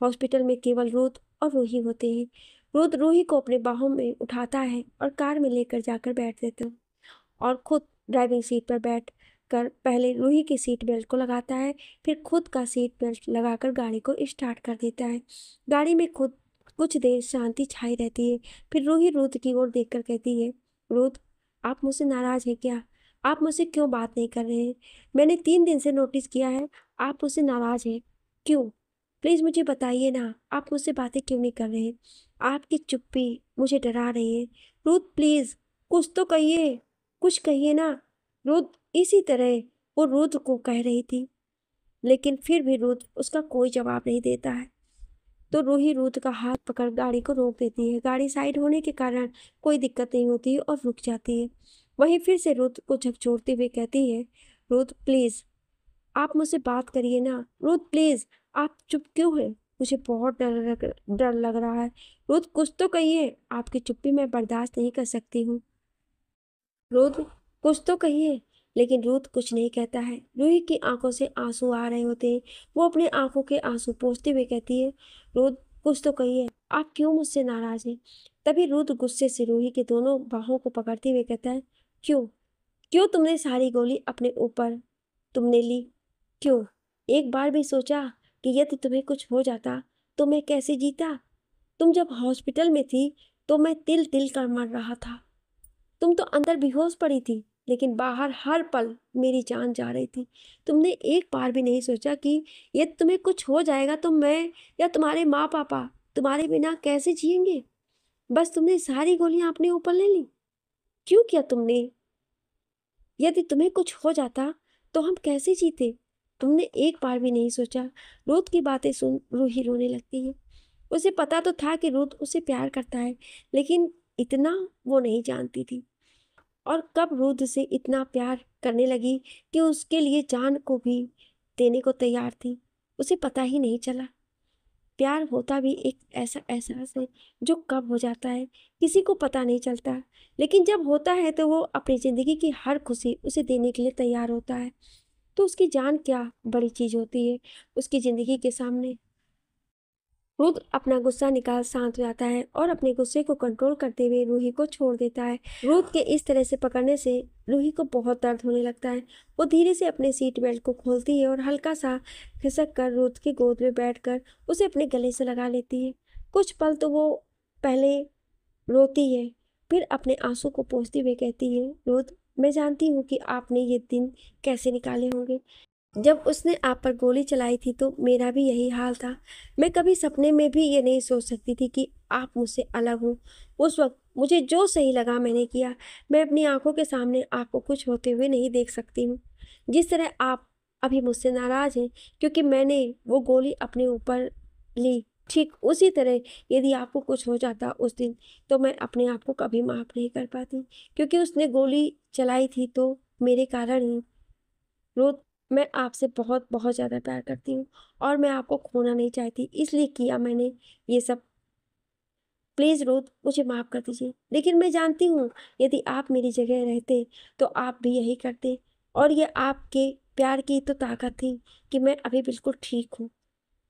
हॉस्पिटल में केवल रुद्र और रूही होते हैं। रुद्र रूही को अपने बाहों में उठाता है और कार में लेकर जाकर बैठ देता है और खुद ड्राइविंग सीट पर बैठ कर पहले रूही की सीट बेल्ट को लगाता है, फिर खुद का सीट बेल्ट लगाकर गाड़ी को स्टार्ट कर देता है। गाड़ी में खुद कुछ देर शांति छाई रहती है। फिर रूही रुद्र की ओर देखकर कहती है, रुद्र, आप मुझसे नाराज हैं क्या? आप मुझसे क्यों बात नहीं कर रहे हैं? मैंने 3 दिन से नोटिस किया है आप मुझसे नाराज हैं। क्यों? प्लीज़ मुझे बताइए ना, आप मुझसे बातें क्यों नहीं कर रहे हैं? आपकी चुप्पी मुझे डरा रही है। रुद्र प्लीज़ कुछ तो कहिए, कुछ कहिए ना। रुद्र इसी तरह वो रुद्र को कह रही थी, लेकिन फिर भी रुद्र उसका कोई जवाब नहीं देता है। तो रूही रुद्र का हाथ पकड़ गाड़ी को रोक देती है। गाड़ी साइड होने के कारण कोई दिक्कत नहीं होती और रुक जाती है। वहीं फिर से रुद्र को झकझोरते हुए कहती है, रुद्र प्लीज़ आप मुझसे बात करिए ना। रुद्र प्लीज़ आप चुप क्यों हैं? मुझे बहुत डर लग रहा है। रुद्र कुछ तो कहिए, आपकी चुप्पी मैं बर्दाश्त नहीं कर सकती हूँ। रुद्र कुछ तो कहिए। लेकिन रुद्र कुछ नहीं कहता है। रूही की आंखों से आंसू आ रहे होते हैं। वो अपने आंखों के आंसू पोंछते हुए कहती है, रुद्र कुछ तो कहिए, आप क्यों मुझसे नाराज हैं? तभी रुद्र गुस्से से रूही के दोनों बाहों को पकड़ते हुए कहता है, क्यों? क्यों तुमने सारी गोली अपने ऊपर तुमने ली? क्यों? एक बार भी सोचा कि यदि तुम्हें कुछ हो जाता तो मैं कैसे जीता? तुम जब हॉस्पिटल में थी तो मैं तिल तिल कर मर रहा था। तुम तो अंदर बेहोश पड़ी थी, लेकिन बाहर हर पल मेरी जान जा रही थी। तुमने एक बार भी नहीं सोचा कि यदि तुम्हें कुछ हो जाएगा तो मैं या तुम्हारे माँ पापा तुम्हारे बिना कैसे जिएंगे? बस तुमने सारी गोलियां अपने ऊपर ले ली। क्यों किया तुमने? यदि तुम्हें कुछ हो जाता तो हम कैसे जीते? तुमने एक बार भी नहीं सोचा। रुद्र की बातें सुन रूही रोने लगती है। उसे पता तो था कि रुद्र उसे प्यार करता है, लेकिन इतना वो नहीं जानती थी। और कब रुद्र से इतना प्यार करने लगी कि उसके लिए जान को भी देने को तैयार थी, उसे पता ही नहीं चला। प्यार होता भी एक ऐसा एहसास है जो कब हो जाता है किसी को पता नहीं चलता, लेकिन जब होता है तो वो अपनी ज़िंदगी की हर खुशी उसे देने के लिए तैयार होता है। तो उसकी जान क्या बड़ी चीज़ होती है उसकी ज़िंदगी के सामने। रुद्र अपना गुस्सा निकाल शांत हो जाता है और अपने गुस्से को कंट्रोल करते हुए रूही को छोड़ देता है। रुद्र के इस तरह से पकड़ने से रूही को बहुत दर्द होने लगता है। वो धीरे से अपने सीट बेल्ट को खोलती है और हल्का सा खिसक कर रुद्र की गोद में बैठकर उसे अपने गले से लगा लेती है। कुछ पल तो वो पहले रोती है, फिर अपने आंसू को पोंछते हुए कहती है, रुद्र मैं जानती हूँ कि आपने ये दिन कैसे निकाले होंगे। जब उसने आप पर गोली चलाई थी तो मेरा भी यही हाल था। मैं कभी सपने में भी ये नहीं सोच सकती थी कि आप मुझसे अलग हो। उस वक्त मुझे जो सही लगा मैंने किया। मैं अपनी आंखों के सामने आपको कुछ होते हुए नहीं देख सकती हूँ। जिस तरह आप अभी मुझसे नाराज़ हैं क्योंकि मैंने वो गोली अपने ऊपर ली, ठीक उसी तरह यदि आपको कुछ हो जाता उस दिन तो मैं अपने आप को कभी माफ़ नहीं कर पाती, क्योंकि उसने गोली चलाई थी तो मेरे कारण ही। रोज मैं आपसे बहुत बहुत ज़्यादा प्यार करती हूँ और मैं आपको खोना नहीं चाहती, इसलिए किया मैंने ये सब। प्लीज़ रोज मुझे माफ़ कर दीजिए। लेकिन मैं जानती हूँ यदि आप मेरी जगह रहते तो आप भी यही करते, और ये आपके प्यार की तो ताकत थी कि मैं अभी बिल्कुल ठीक हूँ।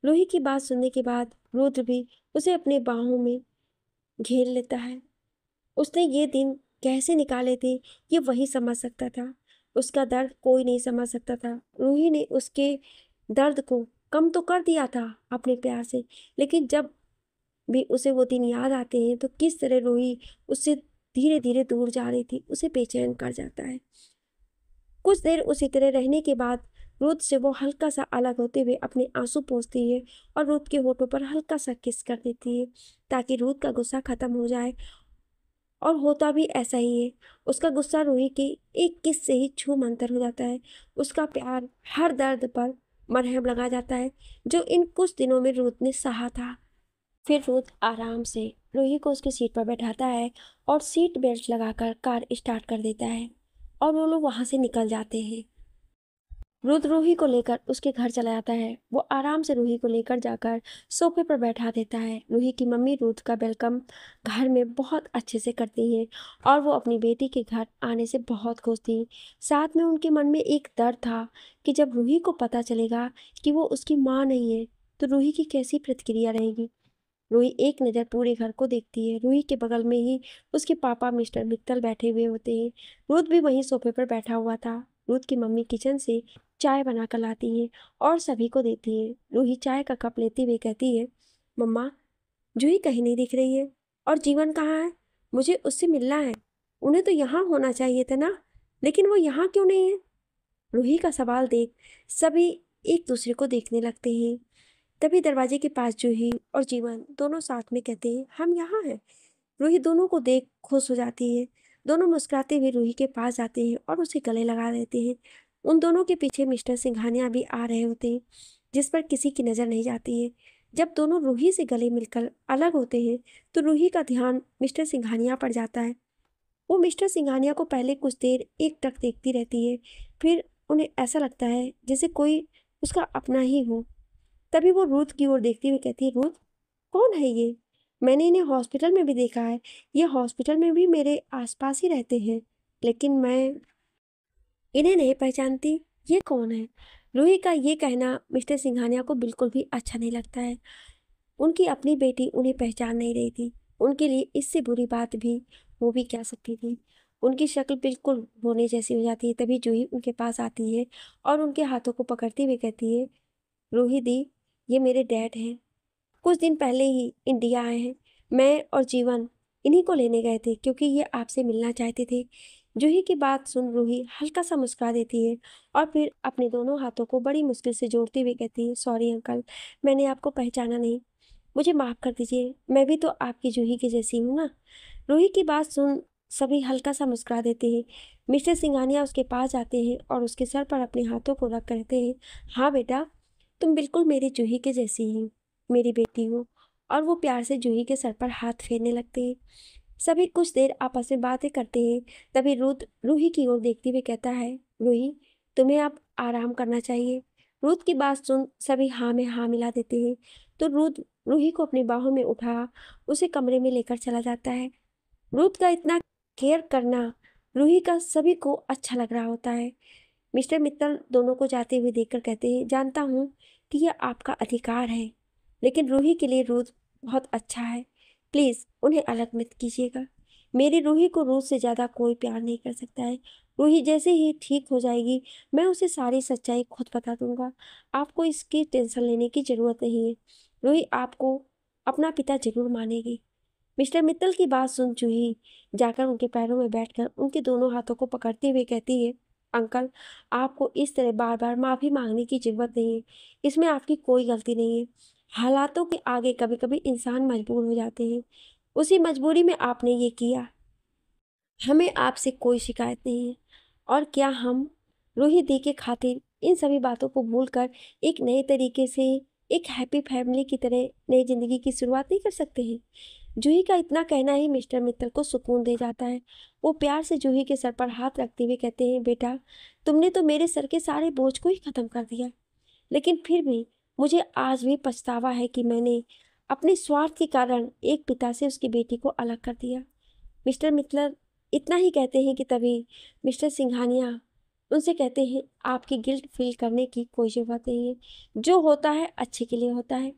रूही की बात सुनने के बाद रुद्र भी उसे अपने बाहों में घेर लेता है। उसने ये दिन कैसे निकाले थे ये वही समझ सकता था। उसका दर्द कोई नहीं समझ सकता था। रूही ने उसके दर्द को कम तो कर दिया था अपने प्यार से, लेकिन जब भी उसे वो दिन याद आते हैं तो किस तरह रूही उससे धीरे धीरे दूर जा रही थी उसे बेचैन कर जाता है। कुछ देर उसी तरह रहने के बाद रुद से वो हल्का सा अलग होते हुए अपने आंसू पोंछती है और रुद के होठों पर हल्का सा किस कर देती है ताकि रुद का गुस्सा खत्म हो जाए। और होता भी ऐसा ही है। उसका गुस्सा रूही के एक किस से ही छू मंतर हो जाता है। उसका प्यार हर दर्द पर मरहम लगा जाता है जो इन कुछ दिनों में रूथ ने सहा था। फिर रूथ आराम से रूही को उसकी सीट पर बैठाता है और सीट बेल्ट लगाकर कार स्टार्ट कर देता है और वो लोग वहां से निकल जाते हैं। रुद्र रूही को लेकर उसके घर चला जाता है। वो आराम से रूही को लेकर जाकर सोफे पर बैठा देता है। रूही की मम्मी रुद्र का वेलकम घर में बहुत अच्छे से करती हैं और वो अपनी बेटी के घर आने से बहुत खुश थी। साथ में उनके मन में एक डर था कि जब रूही को पता चलेगा कि वो उसकी माँ नहीं है तो रूही की कैसी प्रतिक्रिया रहेगी। रूही एक नज़र पूरे घर को देखती है। रूही के बगल में ही उसके पापा मिस्टर मित्तल बैठे हुए होते हैं। रुद्र भी वहीं सोफे पर बैठा हुआ था। रुद्र की मम्मी किचन से चाय बनाकर लाती हैं और सभी को देती है। रूही चाय का कप लेते हुए कहती है, मम्मा जूही कहीं नहीं दिख रही है। और जीवन कहाँ है? मुझे उससे मिलना है। उन्हें तो यहाँ होना चाहिए था ना, लेकिन वो यहाँ क्यों नहीं है? रूही का सवाल देख सभी एक दूसरे को देखने लगते हैं। तभी दरवाजे के पास जूही और जीवन दोनों साथ में कहते हैं, हम यहाँ हैं। रूही दोनों को देख खुश हो जाती है। दोनों मुस्कुराते हुए रूही के पास जाते हैं और उसे गले लगा देते हैं। उन दोनों के पीछे मिस्टर सिंघानिया भी आ रहे होते हैं, जिस पर किसी की नज़र नहीं जाती है। जब दोनों रूही से गले मिलकर अलग होते हैं तो रूही का ध्यान मिस्टर सिंघानिया पर जाता है। वो मिस्टर सिंघानिया को पहले कुछ देर एकटक देखती रहती है, फिर उन्हें ऐसा लगता है जैसे कोई उसका अपना ही हो। तभी वो रूथ की ओर देखती हुई कहती है, रूथ कौन है ये? मैंने इन्हें हॉस्पिटल में भी देखा है। ये हॉस्पिटल में भी मेरे आसपास ही रहते हैं, लेकिन मैं इन्हें नहीं पहचानती। ये कौन है? रूही का ये कहना मिस्टर सिंघानिया को बिल्कुल भी अच्छा नहीं लगता है। उनकी अपनी बेटी उन्हें पहचान नहीं रही थी। उनके लिए इससे बुरी बात भी हो भी क्या सकती थी। उनकी शक्ल बिल्कुल होने जैसी हो जाती है। तभी जूही उनके पास आती है और उनके हाथों को पकड़ती हुई कहती है, रूही दी, ये मेरे डैड हैं। कुछ दिन पहले ही इंडिया आए हैं। मैं और जीवन इन्हीं को लेने गए थे क्योंकि ये आपसे मिलना चाहते थे। जूही की बात सुन रूही हल्का सा मुस्कुरा देती है और फिर अपने दोनों हाथों को बड़ी मुश्किल से जोड़ते हुए कहती है, सॉरी अंकल, मैंने आपको पहचाना नहीं, मुझे माफ़ कर दीजिए। मैं भी तो आपकी जूही की जैसी हूँ ना। रूही की बात सुन सभी हल्का सा मुस्कुरा देते हैं। मिस्टर सिंघानिया उसके पास जाते हैं और उसके सर पर अपने हाथों को रख कहते हैं, हाँ बेटा, तुम बिल्कुल मेरी जूही के जैसी ही मेरी बेटी हो। और वो प्यार से जूही के सर पर हाथ फेरने लगते हैं। सभी कुछ देर आपस में बातें करते हैं। तभी रुद रूही की ओर देखते हुए कहता है, रूही तुम्हें अब आराम करना चाहिए। रुद की बात सुन सभी हाँ में हाँ मिला देते हैं। तो रुद रूही को अपनी बाहों में उठा उसे कमरे में लेकर चला जाता है। रूथ का इतना केयर करना रूही का सभी को अच्छा लग रहा होता है। मिस्टर मित्तल दोनों को जाते हुए देखकर कहते हैं, जानता हूँ कि यह आपका अधिकार है, लेकिन रूही के लिए रूथ बहुत अच्छा है। प्लीज़ उन्हें अलग मत कीजिएगा। मेरी रूही को रूथ से ज़्यादा कोई प्यार नहीं कर सकता है। रूही जैसे ही ठीक हो जाएगी, मैं उसे सारी सच्चाई खुद बता दूंगा। आपको इसकी टेंशन लेने की ज़रूरत नहीं है। रूही आपको अपना पिता जरूर मानेगी। मिस्टर मित्तल की बात सुन जूही जाकर उनके पैरों में बैठकर उनके दोनों हाथों को पकड़ते हुए कहती है, अंकल, आपको इस तरह बार बार माफ़ी मांगने की ज़रूरत नहीं है। इसमें आपकी कोई गलती नहीं है। हालातों के आगे कभी कभी इंसान मजबूर हो जाते हैं। उसी मजबूरी में आपने ये किया। हमें आपसे कोई शिकायत नहीं है। और क्या हम रूही दी के खातिर इन सभी बातों को भूलकर एक नए तरीके से एक हैप्पी फैमिली की तरह नई ज़िंदगी की शुरुआत नहीं कर सकते हैं? जूही का इतना कहना ही मिस्टर मित्तल को सुकून दे जाता है। वो प्यार से जूही के सर पर हाथ रखते हुए कहते हैं, बेटा, तुमने तो मेरे सर के सारे बोझ को ही ख़त्म कर दिया, लेकिन फिर भी मुझे आज भी पछतावा है कि मैंने अपने स्वार्थ के कारण एक पिता से उसकी बेटी को अलग कर दिया। मिस्टर मित्तल इतना ही कहते हैं कि तभी मिस्टर सिंघानिया उनसे कहते हैं, आपकी गिल्ट फील करने की कोई ज़रूरत नहीं है। जो होता है अच्छे के लिए होता है।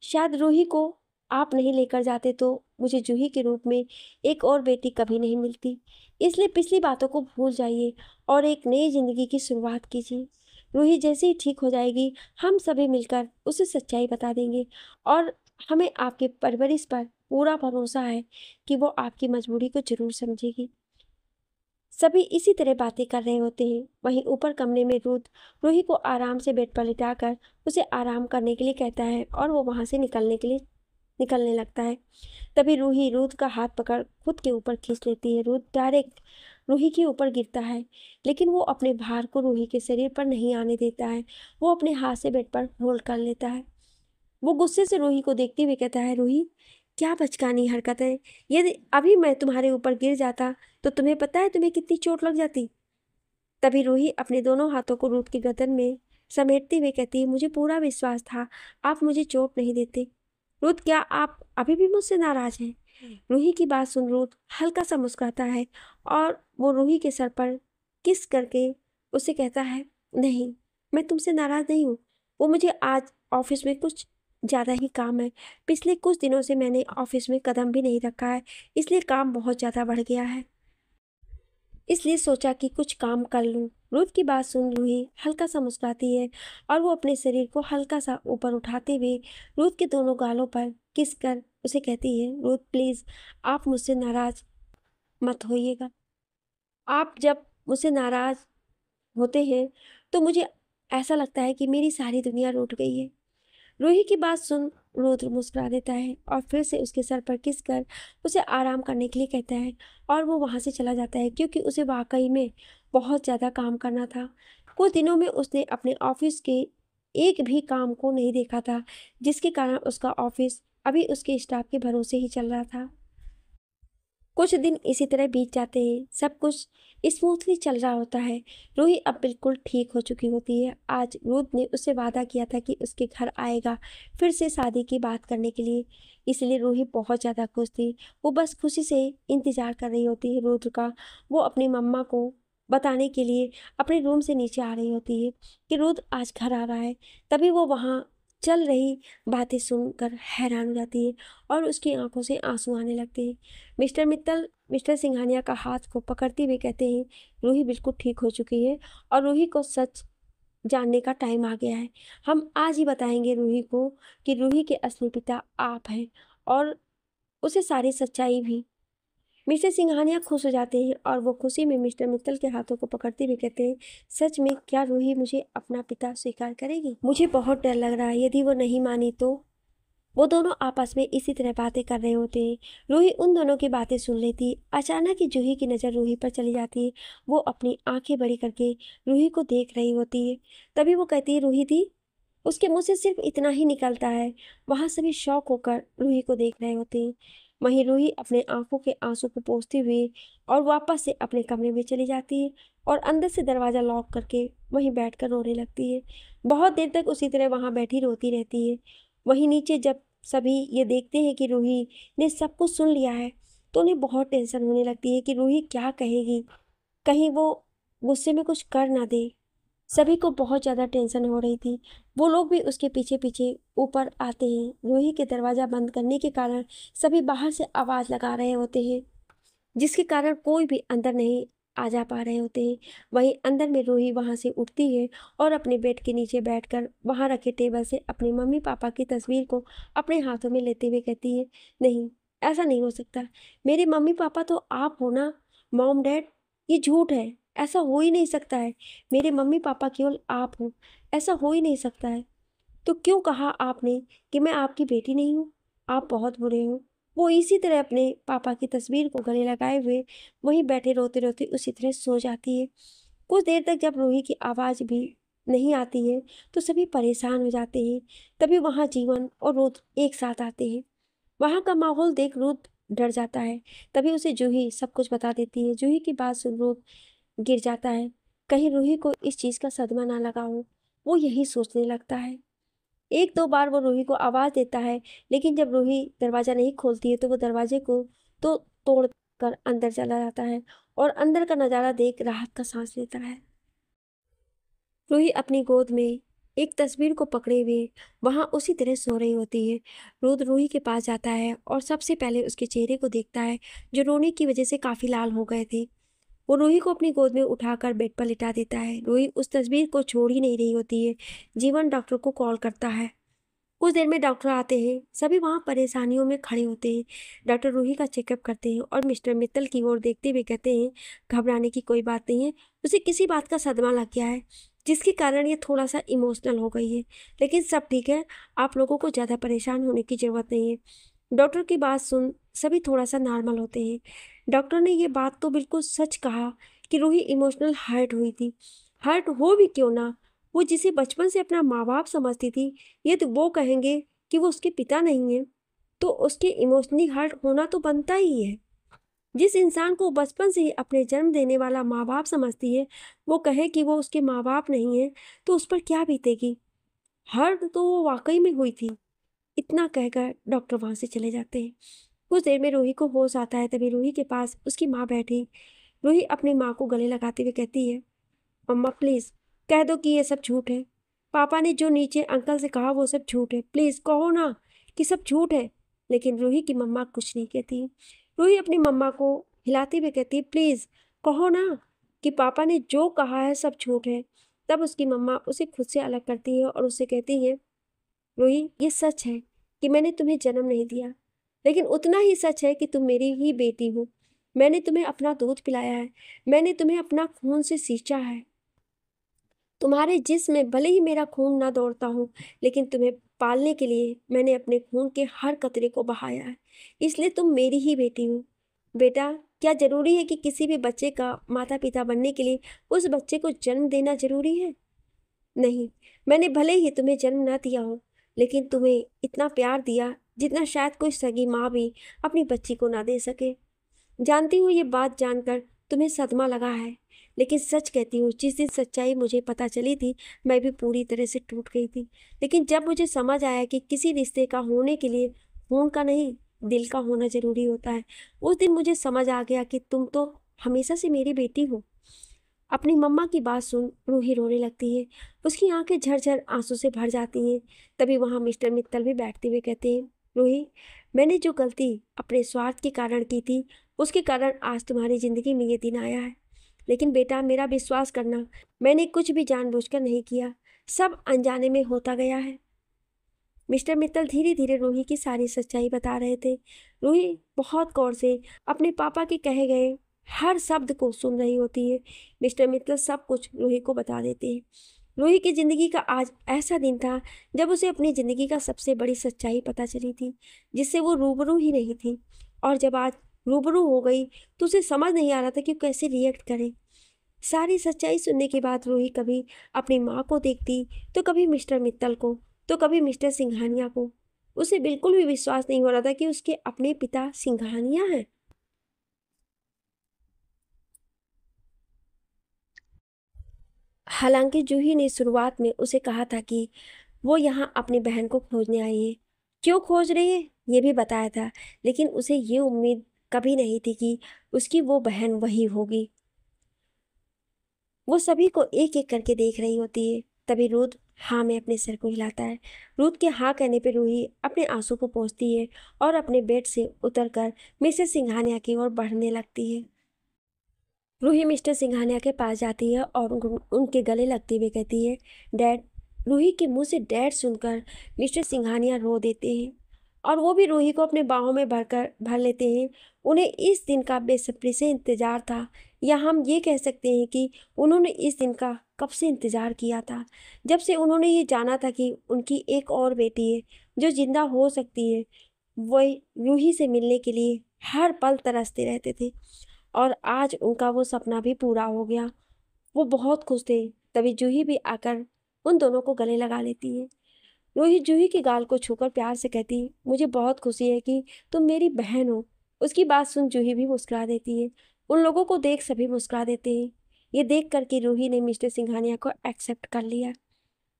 शायद रूही को आप नहीं लेकर जाते तो मुझे जूही के रूप में एक और बेटी कभी नहीं मिलती। इसलिए पिछली बातों को भूल जाइए और एक नई ज़िंदगी की शुरुआत कीजिए। रूही जैसे ही ठीक हो जाएगी, हम सभी मिलकर उसे सच्चाई बता देंगे और हमें आपके परवरिश पर पूरा भरोसा है कि वो आपकी मजबूरी को ज़रूर समझेगी। सभी इसी तरह बातें कर रहे होते हैं। वहीं ऊपर कमरे में रूथ रूही को आराम से बेड पर लिटाकर उसे आराम करने के लिए कहता है और वो वहाँ से निकलने लगता है। तभी रूही रूथ का हाथ पकड़ खुद के ऊपर खींच लेती है। रूथ डायरेक्ट रूही के ऊपर गिरता है, लेकिन वो अपने भार को रूही के शरीर पर नहीं आने देता है। वो अपने हाथ से बेड पर होल्ड कर लेता है। वो गुस्से से रूही को देखते हुए कहता है, रूही, क्या बचकानी हरकत है। यदि अभी मैं तुम्हारे ऊपर गिर जाता तो तुम्हें पता है तुम्हें कितनी चोट लग जाती। तभी रूही अपने दोनों हाथों को रूथ की गर्दन में समेटते हुए कहती है, मुझे पूरा विश्वास था आप मुझे चोट नहीं देते। रूथ, क्या आप अभी भी मुझसे नाराज हैं? रूही की बात सुन रूथ हल्का सा मुस्कुराता है और वो रूही के सर पर किस करके उसे कहता है, नहीं, मैं तुमसे नाराज नहीं हूँ। वो मुझे आज ऑफिस में कुछ ज़्यादा ही काम है। पिछले कुछ दिनों से मैंने ऑफिस में कदम भी नहीं रखा है, इसलिए काम बहुत ज़्यादा बढ़ गया है। इसलिए सोचा कि कुछ काम कर लूँ। रूथ की बात सुन रूही हल्का सा मुस्कुराती है और वो अपने शरीर को हल्का सा ऊपर उठाते हुए रूथ के दोनों गालों पर किस कर उसे कहती है, रूथ प्लीज़, आप मुझसे नाराज मत होइएगा। आप जब मुझसे नाराज होते हैं तो मुझे ऐसा लगता है कि मेरी सारी दुनिया रूठ गई है। रूही की बात सुन रुद्र मुस्कुरा देता है और फिर से उसके सर पर किस कर उसे आराम करने के लिए कहता है और वो वहाँ से चला जाता है, क्योंकि उसे वाकई में बहुत ज़्यादा काम करना था। कुछ दिनों में उसने अपने ऑफिस के एक भी काम को नहीं देखा था, जिसके कारण उसका ऑफिस अभी उसके स्टाफ के भरोसे ही चल रहा था। कुछ दिन इसी तरह बीत जाते हैं। सब कुछ स्मूथली चल रहा होता है। रूही अब बिल्कुल ठीक हो चुकी होती है। आज रूथ ने उससे वादा किया था कि उसके घर आएगा फिर से शादी की बात करने के लिए, इसलिए रूही बहुत ज़्यादा खुश थी। वो बस खुशी से इंतज़ार कर रही होती है रूथ का। वो अपनी मम्मा को बताने के लिए अपने रूम से नीचे आ रही होती है कि रूथ आज घर आ रहा है। तभी वो वहाँ चल रही बातें सुनकर हैरान हो जाती है और उसकी आंखों से आंसू आने लगते हैं। मिस्टर मित्तल मिस्टर सिंघानिया का हाथ को पकड़ते हुए कहते हैं, रूही बिल्कुल ठीक हो चुकी है और रूही को सच जानने का टाइम आ गया है। हम आज ही बताएंगे रूही को कि रूही के असली पिता आप हैं और उसे सारी सच्चाई भी। मिस्टर सिंघानिया खुश हो जाते हैं और वो खुशी में मिस्टर मित्तल के हाथों को पकड़ते हुए कहते हैं, सच में क्या रूही मुझे अपना पिता स्वीकार करेगी? मुझे बहुत डर लग रहा है, यदि वो नहीं मानी तो। वो दोनों आपस में इसी तरह बातें कर रहे होते हैं। रूही उन दोनों की बातें सुन लेती। अचानक ही जूही की नज़र रूही पर चली जाती है। वो अपनी आंखें बड़ी करके रूही को देख रही होती है। तभी वो कहती है, रूही दी। उसके मुंह से सिर्फ इतना ही निकलता है। वहाँ सभी शौक होकर रूही को देख रहे होते हैं। वहीं रूही अपने आंखों के आंसू को पोंछते हुए और वापस से अपने कमरे में चली जाती है और अंदर से दरवाज़ा लॉक करके वहीं बैठकर रोने लगती है। बहुत देर तक उसी तरह वहाँ बैठी रोती रहती है। वहीं नीचे जब सभी ये देखते हैं कि रूही ने सब कुछ सुन लिया है तो उन्हें बहुत टेंशन होने लगती है कि रूही क्या कहेगी, कहीं वो गुस्से में कुछ कर ना दे। सभी को बहुत ज़्यादा टेंशन हो रही थी। वो लोग भी उसके पीछे पीछे ऊपर आते हैं। रूही के दरवाज़ा बंद करने के कारण सभी बाहर से आवाज़ लगा रहे होते हैं, जिसके कारण कोई भी अंदर नहीं आ जा पा रहे होते हैं। वहीं अंदर में रूही वहाँ से उठती है और अपने बेड के नीचे बैठकर वहाँ रखे टेबल से अपने मम्मी पापा की तस्वीर को अपने हाथों में लेते हुए कहती है, नहीं, ऐसा नहीं हो सकता। मेरे मम्मी पापा तो आप हो ना, मॉम डैड। ये झूठ है, ऐसा हो ही नहीं सकता है। मेरे मम्मी पापा केवल आप हो, ऐसा हो ही नहीं सकता है। तो क्यों कहा आपने कि मैं आपकी बेटी नहीं हूँ? आप बहुत बुरे हो। वो इसी तरह अपने पापा की तस्वीर को गले लगाए हुए वहीं बैठे रोते रोते उसी तरह सो जाती है। कुछ देर तक जब रूही की आवाज़ भी नहीं आती है तो सभी परेशान हो जाते हैं। तभी वहाँ जीवन और रुद्र एक साथ आते हैं। वहाँ का माहौल देख रुद्र डर जाता है। तभी उसे जूही सब कुछ बता देती है। जूही की बात सुन रुद्र गिर जाता है। कहीं रूही को इस चीज़ का सदमा ना लगा हो, वो यही सोचने लगता है। एक दो बार वो रूही को आवाज़ देता है, लेकिन जब रूही दरवाज़ा नहीं खोलती है तो वो दरवाजे को तो तोड़ कर अंदर चला जाता है और अंदर का नज़ारा देख राहत का सांस लेता है। रूही अपनी गोद में एक तस्वीर को पकड़े हुए वहाँ उसी तरह सो रही होती है। रुद्र रूही के पास जाता है और सबसे पहले उसके चेहरे को देखता है, जो रोने की वजह से काफ़ी लाल हो गए थे। वो रूही को अपनी गोद में उठाकर बेड पर लिटा देता है। रूही उस तस्वीर को छोड़ ही नहीं रही होती है। जीवन डॉक्टर को कॉल करता है। कुछ देर में डॉक्टर आते हैं। सभी वहाँ परेशानियों में खड़े होते हैं। डॉक्टर रूही का चेकअप करते हैं और मिस्टर मित्तल की ओर देखते हुए कहते हैं, घबराने की कोई बात नहीं है। उसे किसी बात का सदमा लग गया है, जिसके कारण ये थोड़ा सा इमोशनल हो गई है, लेकिन सब ठीक है। आप लोगों को ज़्यादा परेशान होने की ज़रूरत नहीं है। डॉक्टर की बात सुन सभी थोड़ा सा नॉर्मल होते हैं। डॉक्टर ने ये बात तो बिल्कुल सच कहा कि रूही इमोशनल हर्ट हुई थी। हर्ट हो भी क्यों ना, वो जिसे बचपन से अपना माँ बाप समझती थी, ये तो वो कहेंगे कि वो उसके पिता नहीं है, तो उसके इमोशनली हर्ट होना तो बनता ही है। जिस इंसान को बचपन से ही अपने जन्म देने वाला माँ बाप समझती है, वो कहे कि वो उसके माँ बाप नहीं है, तो उस पर क्या बीतेगी। हर्ट तो वो वाकई में हुई थी। इतना कहकर डॉक्टर वहाँ से चले जाते हैं। कुछ देर में रूही को होश आता है। तभी रूही के पास उसकी माँ बैठी। रूही अपनी माँ को गले लगाते हुए कहती है, मम्मा प्लीज़ कह दो कि ये सब झूठ है। पापा ने जो नीचे अंकल से कहा वो सब झूठ है। प्लीज़ कहो ना कि सब झूठ है। लेकिन रूही की मम्मा कुछ नहीं कहती। रूही अपनी मम्मा को हिलाते हुए कहती है, प्लीज़ कहो ना कि पापा ने जो कहा है सब झूठ है। तब उसकी मम्मा उसे खुद से अलग करती है और उससे कहती है, रूही ये सच है कि मैंने तुम्हें जन्म नहीं दिया, लेकिन उतना ही सच है कि तुम मेरी ही बेटी हो। मैंने तुम्हें अपना दूध पिलाया है, मैंने तुम्हें अपना खून से सींचा है। तुम्हारे जिस्म में भले ही मेरा खून ना दौड़ता हो, लेकिन तुम्हें पालने के लिए मैंने अपने खून के हर कतरे को बहाया है, इसलिए तुम मेरी ही बेटी हो। बेटा, क्या ज़रूरी है कि किसी भी बच्चे का माता पिता बनने के लिए उस बच्चे को जन्म देना ज़रूरी है? नहीं, मैंने भले ही तुम्हें जन्म ना दिया हो, लेकिन तुम्हें इतना प्यार दिया जितना शायद कोई सगी माँ भी अपनी बच्ची को ना दे सके। जानती हूँ ये बात जानकर तुम्हें सदमा लगा है, लेकिन सच कहती हूँ, जिस दिन सच्चाई मुझे पता चली थी, मैं भी पूरी तरह से टूट गई थी। लेकिन जब मुझे समझ आया कि किसी रिश्ते का होने के लिए खून का नहीं, दिल का होना ज़रूरी होता है, उस दिन मुझे समझ आ गया कि तुम तो हमेशा से मेरी बेटी हो। अपनी मम्मा की बात सुन रूही रोने लगती है। उसकी आंखें झरझर आंसू से भर जाती हैं। तभी वहाँ मिस्टर मित्तल भी बैठते हुए कहते हैं, रूही, मैंने जो गलती अपने स्वार्थ के कारण की थी, उसके कारण आज तुम्हारी ज़िंदगी में ये दिन आया है। लेकिन बेटा, मेरा विश्वास करना, मैंने कुछ भी जानबूझकर नहीं किया, सब अनजाने में होता गया है। मिस्टर मित्तल धीरे धीरे रूही की सारी सच्चाई बता रहे थे। रूही बहुत गौर से अपने पापा के कहे गए हर शब्द को सुन रही होती है। मिस्टर मित्तल सब कुछ रूही को बता देते हैं। रूही की ज़िंदगी का आज ऐसा दिन था जब उसे अपनी ज़िंदगी का सबसे बड़ी सच्चाई पता चली थी, जिससे वो रूबरू ही नहीं थी। और जब आज रूबरू हो गई तो उसे समझ नहीं आ रहा था कि वो कैसे रिएक्ट करे। सारी सच्चाई सुनने के बाद रूही कभी अपनी माँ को देखती, तो कभी मिस्टर मित्तल को, तो कभी मिस्टर सिंघानिया को। उसे बिल्कुल भी विश्वास नहीं हो रहा था कि उसके अपने पिता सिंघानिया हैं। हालांकि जूही ने शुरुआत में उसे कहा था कि वो यहाँ अपनी बहन को खोजने आई है, क्यों खोज रही है ये भी बताया था, लेकिन उसे ये उम्मीद कभी नहीं थी कि उसकी वो बहन वही होगी। वो सभी को एक एक करके देख रही होती है। तभी रुद्र हाँ में अपने सिर को हिलाता है। रुद्र के हाँ कहने पे रूही अपने आंसू को पोंछती है और अपने बेड से उतरकर मिसेस सिंघानिया की ओर बढ़ने लगती है। रूही मिस्टर सिंघानिया के पास जाती है और उनके गले लगते हुए कहती है, डैड। रूही के मुंह से डैड सुनकर मिस्टर सिंघानिया रो देते हैं और वो भी रूही को अपने बाहों में भर लेते हैं। उन्हें इस दिन का बेसब्री से इंतजार था, या हम ये कह सकते हैं कि उन्होंने इस दिन का कब से इंतजार किया था, जब से उन्होंने ये जाना था कि उनकी एक और बेटी है जो जिंदा हो सकती है। वही रूही से मिलने के लिए हर पल तरसते रहते थे और आज उनका वो सपना भी पूरा हो गया। वो बहुत खुश थे। तभी जूही भी आकर उन दोनों को गले लगा लेती है। रूही जूही के गाल को छूकर प्यार से कहती, मुझे बहुत खुशी है कि तुम मेरी बहन हो। उसकी बात सुन जूही भी मुस्कुरा देती है। उन लोगों को देख सभी मुस्कुरा देते हैं। ये देख कर कि रूही ने मिस्टर सिंघानिया को एक्सेप्ट कर लिया।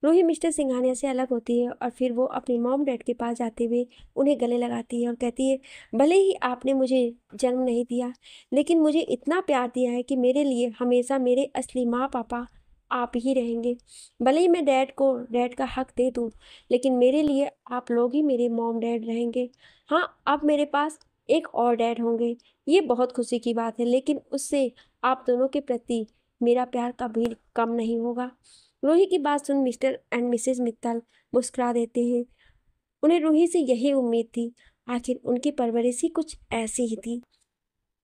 रूही मिस्टर सिंघानिया से अलग होती है और फिर वो अपनी मॉम डैड के पास जाते हुए उन्हें गले लगाती है और कहती है, भले ही आपने मुझे जन्म नहीं दिया, लेकिन मुझे इतना प्यार दिया है कि मेरे लिए हमेशा मेरे असली माँ पापा आप ही रहेंगे। भले ही मैं डैड का हक दे दूँ, लेकिन मेरे लिए आप लोग ही मेरे मॉम डैड रहेंगे। हाँ, अब मेरे पास एक और डैड होंगे। ये बहुत खुशी की बात है, लेकिन उससे आप दोनों के प्रति मेरा प्यार कभी कम नहीं होगा। रूही की बात सुन मिस्टर एंड मिसेस मित्तल मुस्कुरा देते हैं। उन्हें रूही से यही उम्मीद थी। आखिर उनकी परवरिश ही कुछ ऐसी ही थी।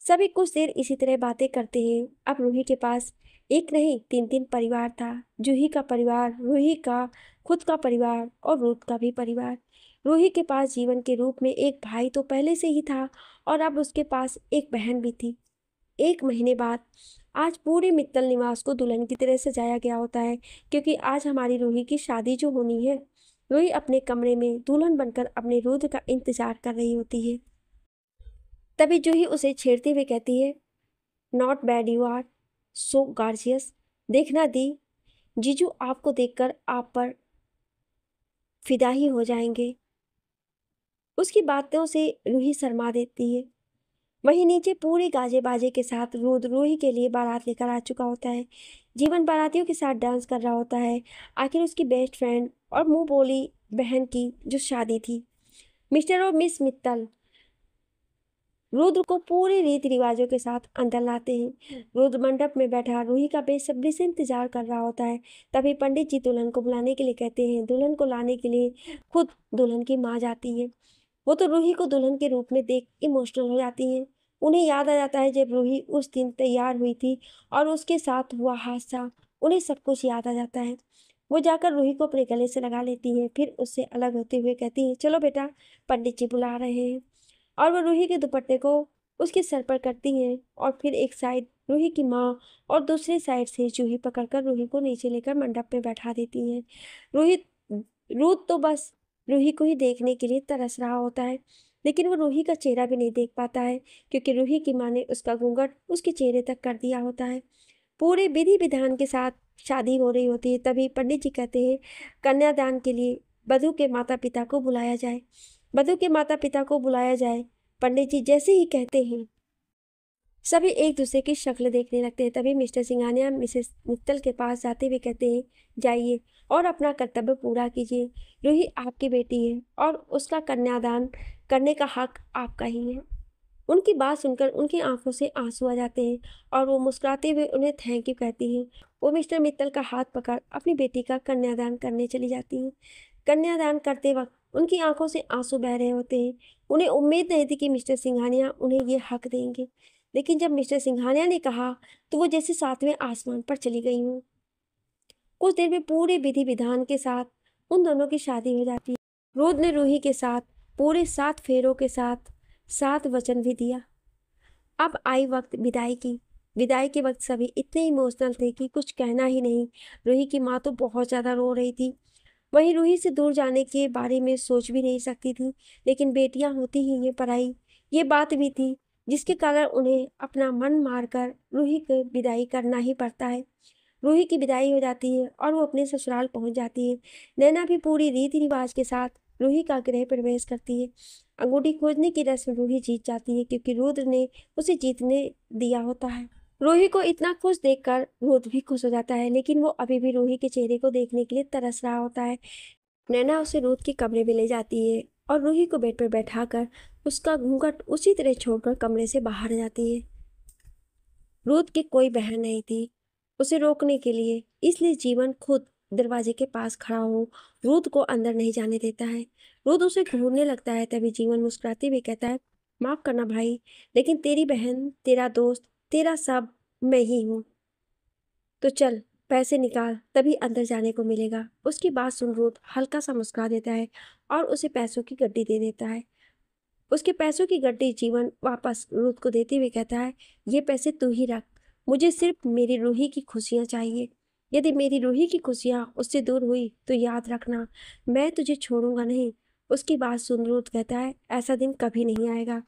सभी कुछ देर इसी तरह बातें करते हैं। अब रूही के पास एक नहीं तीन तीन परिवार था। जूही का परिवार, रूही का खुद का परिवार और रूथ का भी परिवार। रूही के पास जीवन के रूप में एक भाई तो पहले से ही था और अब उसके पास एक बहन भी थी। एक महीने बाद आज पूरे मित्तल निवास को दुल्हन की तरह सजाया गया होता है, क्योंकि आज हमारी रूही की शादी जो होनी है। रूही अपने कमरे में दुल्हन बनकर अपने रुद्र का इंतजार कर रही होती है। तभी जूही उसे छेड़ते हुए कहती है, not bad, you are so gorgeous. देखना दी, जीजू आपको देखकर आप पर फिदा ही हो जाएंगे। उसकी बातों से रूही शर्मा देती है। वहीं नीचे पूरे गाजे बाजे के साथ रुद्र रूही के लिए बारात लेकर आ चुका होता है। जीवन बारातियों के साथ डांस कर रहा होता है। आखिर उसकी बेस्ट फ्रेंड और मुंह बोली बहन की जो शादी थी। मिस्टर और मिस मित्तल रुद्र को पूरे रीति रिवाजों के साथ अंदर लाते हैं। रुद्र मंडप में बैठा रूही का बेसब्री से इंतजार कर रहा होता है। तभी पंडित जी दुल्हन को बुलाने के लिए कहते हैं। दुल्हन को लाने के लिए खुद दुल्हन की माँ जाती है। वो तो रूही को दुल्हन के रूप में देख इमोशनल हो जाती हैं। उन्हें याद आ जाता है जब रूही उस दिन तैयार हुई थी और उसके साथ हुआ हादसा। उन्हें सब कुछ याद आ जाता है। वो जाकर रूही को अपने गले से लगा लेती हैं, फिर उससे अलग होते हुए कहती हैं, चलो बेटा, पंडित जी बुला रहे हैं। और वो रूही के दुपट्टे को उसके सर पर करती हैं और फिर एक साइड रूही की माँ और दूसरे साइड से जूही पकड़कर रूही को नीचे लेकर मंडप में बैठा देती हैं। रूही रूथ तो बस रूही को ही देखने के लिए तरस रहा होता है, लेकिन वो रूही का चेहरा भी नहीं देख पाता है, क्योंकि रूही की माँ ने उसका घूंघट उसके चेहरे तक कर दिया होता है। पूरे विधि विधान के साथ शादी हो रही होती है। तभी पंडित जी कहते हैं, कन्यादान के लिए वधू के माता पिता को बुलाया जाए। वधू के माता पिता को बुलाया जाए। पंडित जी जैसे ही कहते हैं, सभी एक दूसरे की शक्ल देखने लगते हैं। तभी मिस्टर सिंघानिया मिसेस मित्तल के पास जाते हुए कहते हैं, जाइए और अपना कर्तव्य पूरा कीजिए। रूही आपकी बेटी है और उसका कन्यादान करने का हक आपका ही है। उनकी बात सुनकर उनकी आंखों से आंसू आ जाते हैं और वो मुस्कुराते हुए उन्हें थैंक यू कहती हैं। वो मिस्टर मित्तल का हाथ पकड़ अपनी बेटी का कन्यादान करने चली जाती हैं। कन्यादान करते वक्त उनकी आंखों से आंसू बह रहे होते हैं। उन्हें उम्मीद नहीं थी कि मिस्टर सिंघानिया उन्हें ये हक देंगे, लेकिन जब मिस्टर सिंघानिया ने कहा तो वो जैसे सातवें आसमान पर चली गई हूँ। कुछ देर में पूरे विधि विधान के साथ उन दोनों की शादी हो जाती है। रुद्र ने रूही के साथ पूरे 7 फेरों के साथ 7 वचन भी दिया। अब आई वक्त विदाई की। विदाई के वक्त सभी इतने इमोशनल थे कि कुछ कहना ही नहीं। रूही की माँ तो बहुत ज़्यादा रो रही थी। वहीं रूही से दूर जाने के बारे में सोच भी नहीं सकती थी, लेकिन बेटियां होती ही हैं पराई, ये बात भी थी, जिसके कारण उन्हें अपना मन मारकर रूही की विदाई करना ही पड़ता है। रूही की विदाई हो जाती है और वो अपने ससुराल पहुंच जाती है। नैना भी पूरी रीति रिवाज के साथ रूही का गृह प्रवेश करती है। अंगूठी खोजने की रस्म रूही जीत जाती है क्योंकि रुद्र ने उसे जीतने दिया होता है। रूही को इतना खुश देखकर रुद्र भी खुश हो जाता है, लेकिन वो अभी भी रूही के चेहरे को देखने के लिए तरस रहा होता है। नैना उसे रुद्र के कमरे में ले जाती है और रूही को बेड पर बैठाकर उसका घूंघट उसी तरह छोड़कर कमरे से बाहर जाती है। रुद्र की कोई बहन नहीं थी उसे रोकने के लिए, इसलिए जीवन खुद दरवाजे के पास खड़ा हो रुद्र को अंदर नहीं जाने देता है। रुद्र उसे घूरने लगता है, तभी जीवन मुस्कुराते हुए कहता है, माफ करना भाई, लेकिन तेरी बहन, तेरा दोस्त, तेरा सब मैं ही हूँ। तो चल पैसे निकाल, तभी अंदर जाने को मिलेगा। उसकी बात सुन रुद्र हल्का सा मुस्कुरा देता है और उसे पैसों की गड्डी दे देता है। उसके पैसों की गड्डी जीवन वापस रुद्र को देते हुए कहता है, ये पैसे तू ही रख, मुझे सिर्फ मेरी रूही की खुशियाँ चाहिए। यदि मेरी रूही की खुशियाँ उससे दूर हुई तो याद रखना, मैं तुझे छोड़ूंगा नहीं। उसकी बात सुन रुद्र कहता है, ऐसा दिन कभी नहीं आएगा।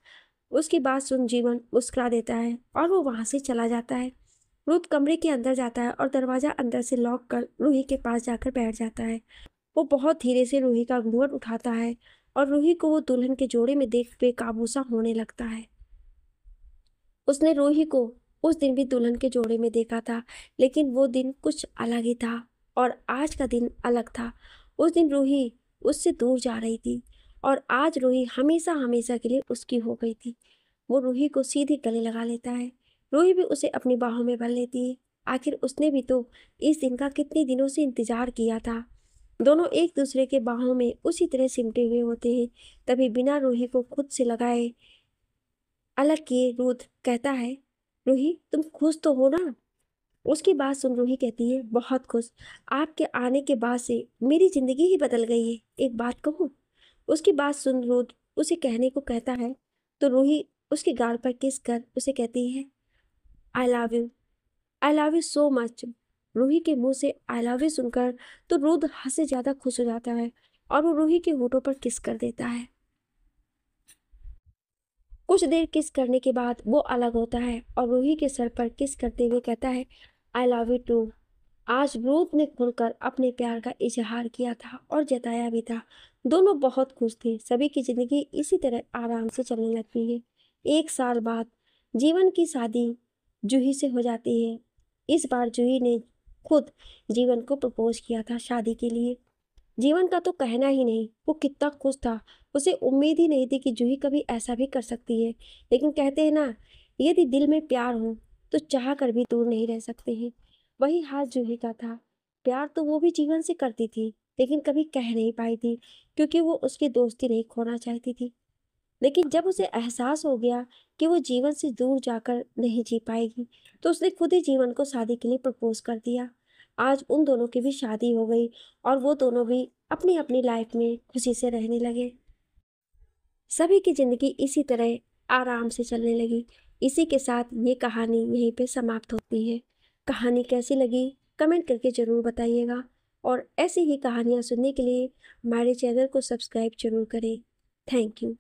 उसकी बात सुन जीवन मुस्कुरा देता है और वो वहां से चला जाता है। रुद्र कमरे के अंदर जाता है और दरवाजा अंदर से लॉक कर रूही के पास जाकर बैठ जाता है। वो बहुत धीरे से रूही का घूंघट उठाता है और रूही को वो दुल्हन के जोड़े में देख बेकाबू सा होने लगता है। उसने रूही को उस दिन भी दुल्हन के जोड़े में देखा था, लेकिन वो दिन कुछ अलग ही था और आज का दिन अलग था। उस दिन रूही उससे दूर जा रही थी और आज रूही हमेशा हमेशा के लिए उसकी हो गई थी। वो रूही को सीधे गले लगा लेता है। रूही भी उसे अपनी बाहों में भर लेती है। आखिर उसने भी तो इस दिन का कितने दिनों से इंतजार किया था। दोनों एक दूसरे के बाहों में उसी तरह सिमटे हुए होते हैं। तभी बिना रूही को खुद से लगाए अलग किए रुद्र कहता है, रूही तुम खुश तो हो ना? उसकी बात सुन रूही कहती है, बहुत खुश। आपके आने के बाद से मेरी जिंदगी ही बदल गई है। एक बात कहूँ? उसकी बात सुन रुद्र उसे कहने को कहता है तो रूही उसके गाल पर किस कर उसे कहती है, I love you, I love you so much. Ruhi के मुंह से आई लव यू सुनकर तो रुद्र हद से ज्यादा खुश हो जाता है और वो रूही के होठों पर किस कर देता है। कुछ देर किस करने के बाद वो अलग होता है और रूही के सर पर किस करते हुए कहता है, आई लव यू टू। आज रुद्र ने खुलकर अपने प्यार का इजहार किया था और जताया भी था। दोनों बहुत खुश थे। सभी की जिंदगी इसी तरह आराम से चलने लगती है। 1 साल बाद जीवन की शादी जूही से हो जाती है। इस बार जूही ने खुद जीवन को प्रपोज किया था शादी के लिए। जीवन का तो कहना ही नहीं, वो कितना खुश था। उसे उम्मीद ही नहीं थी कि जूही कभी ऐसा भी कर सकती है। लेकिन कहते हैं ना, यदि दिल में प्यार हो तो चाह कर भी दूर नहीं रह सकते हैं। वही हाल जूही का था। प्यार तो वो भी जीवन से करती थी, लेकिन कभी कह नहीं पाई थी क्योंकि वो उसकी दोस्ती नहीं खोना चाहती थी। लेकिन जब उसे एहसास हो गया कि वो जीवन से दूर जाकर नहीं जी पाएगी, तो उसने खुद ही जीवन को शादी के लिए प्रपोज कर दिया। आज उन दोनों की भी शादी हो गई और वो दोनों भी अपनी अपनी लाइफ में खुशी से रहने लगे। सभी की जिंदगी इसी तरह आराम से चलने लगी। इसी के साथ ये कहानी यहीं पे समाप्त होती है। कहानी कैसी लगी कमेंट करके ज़रूर बताइएगा और ऐसी ही कहानियाँ सुनने के लिए हमारे चैनल को सब्सक्राइब जरूर करें। Thank you.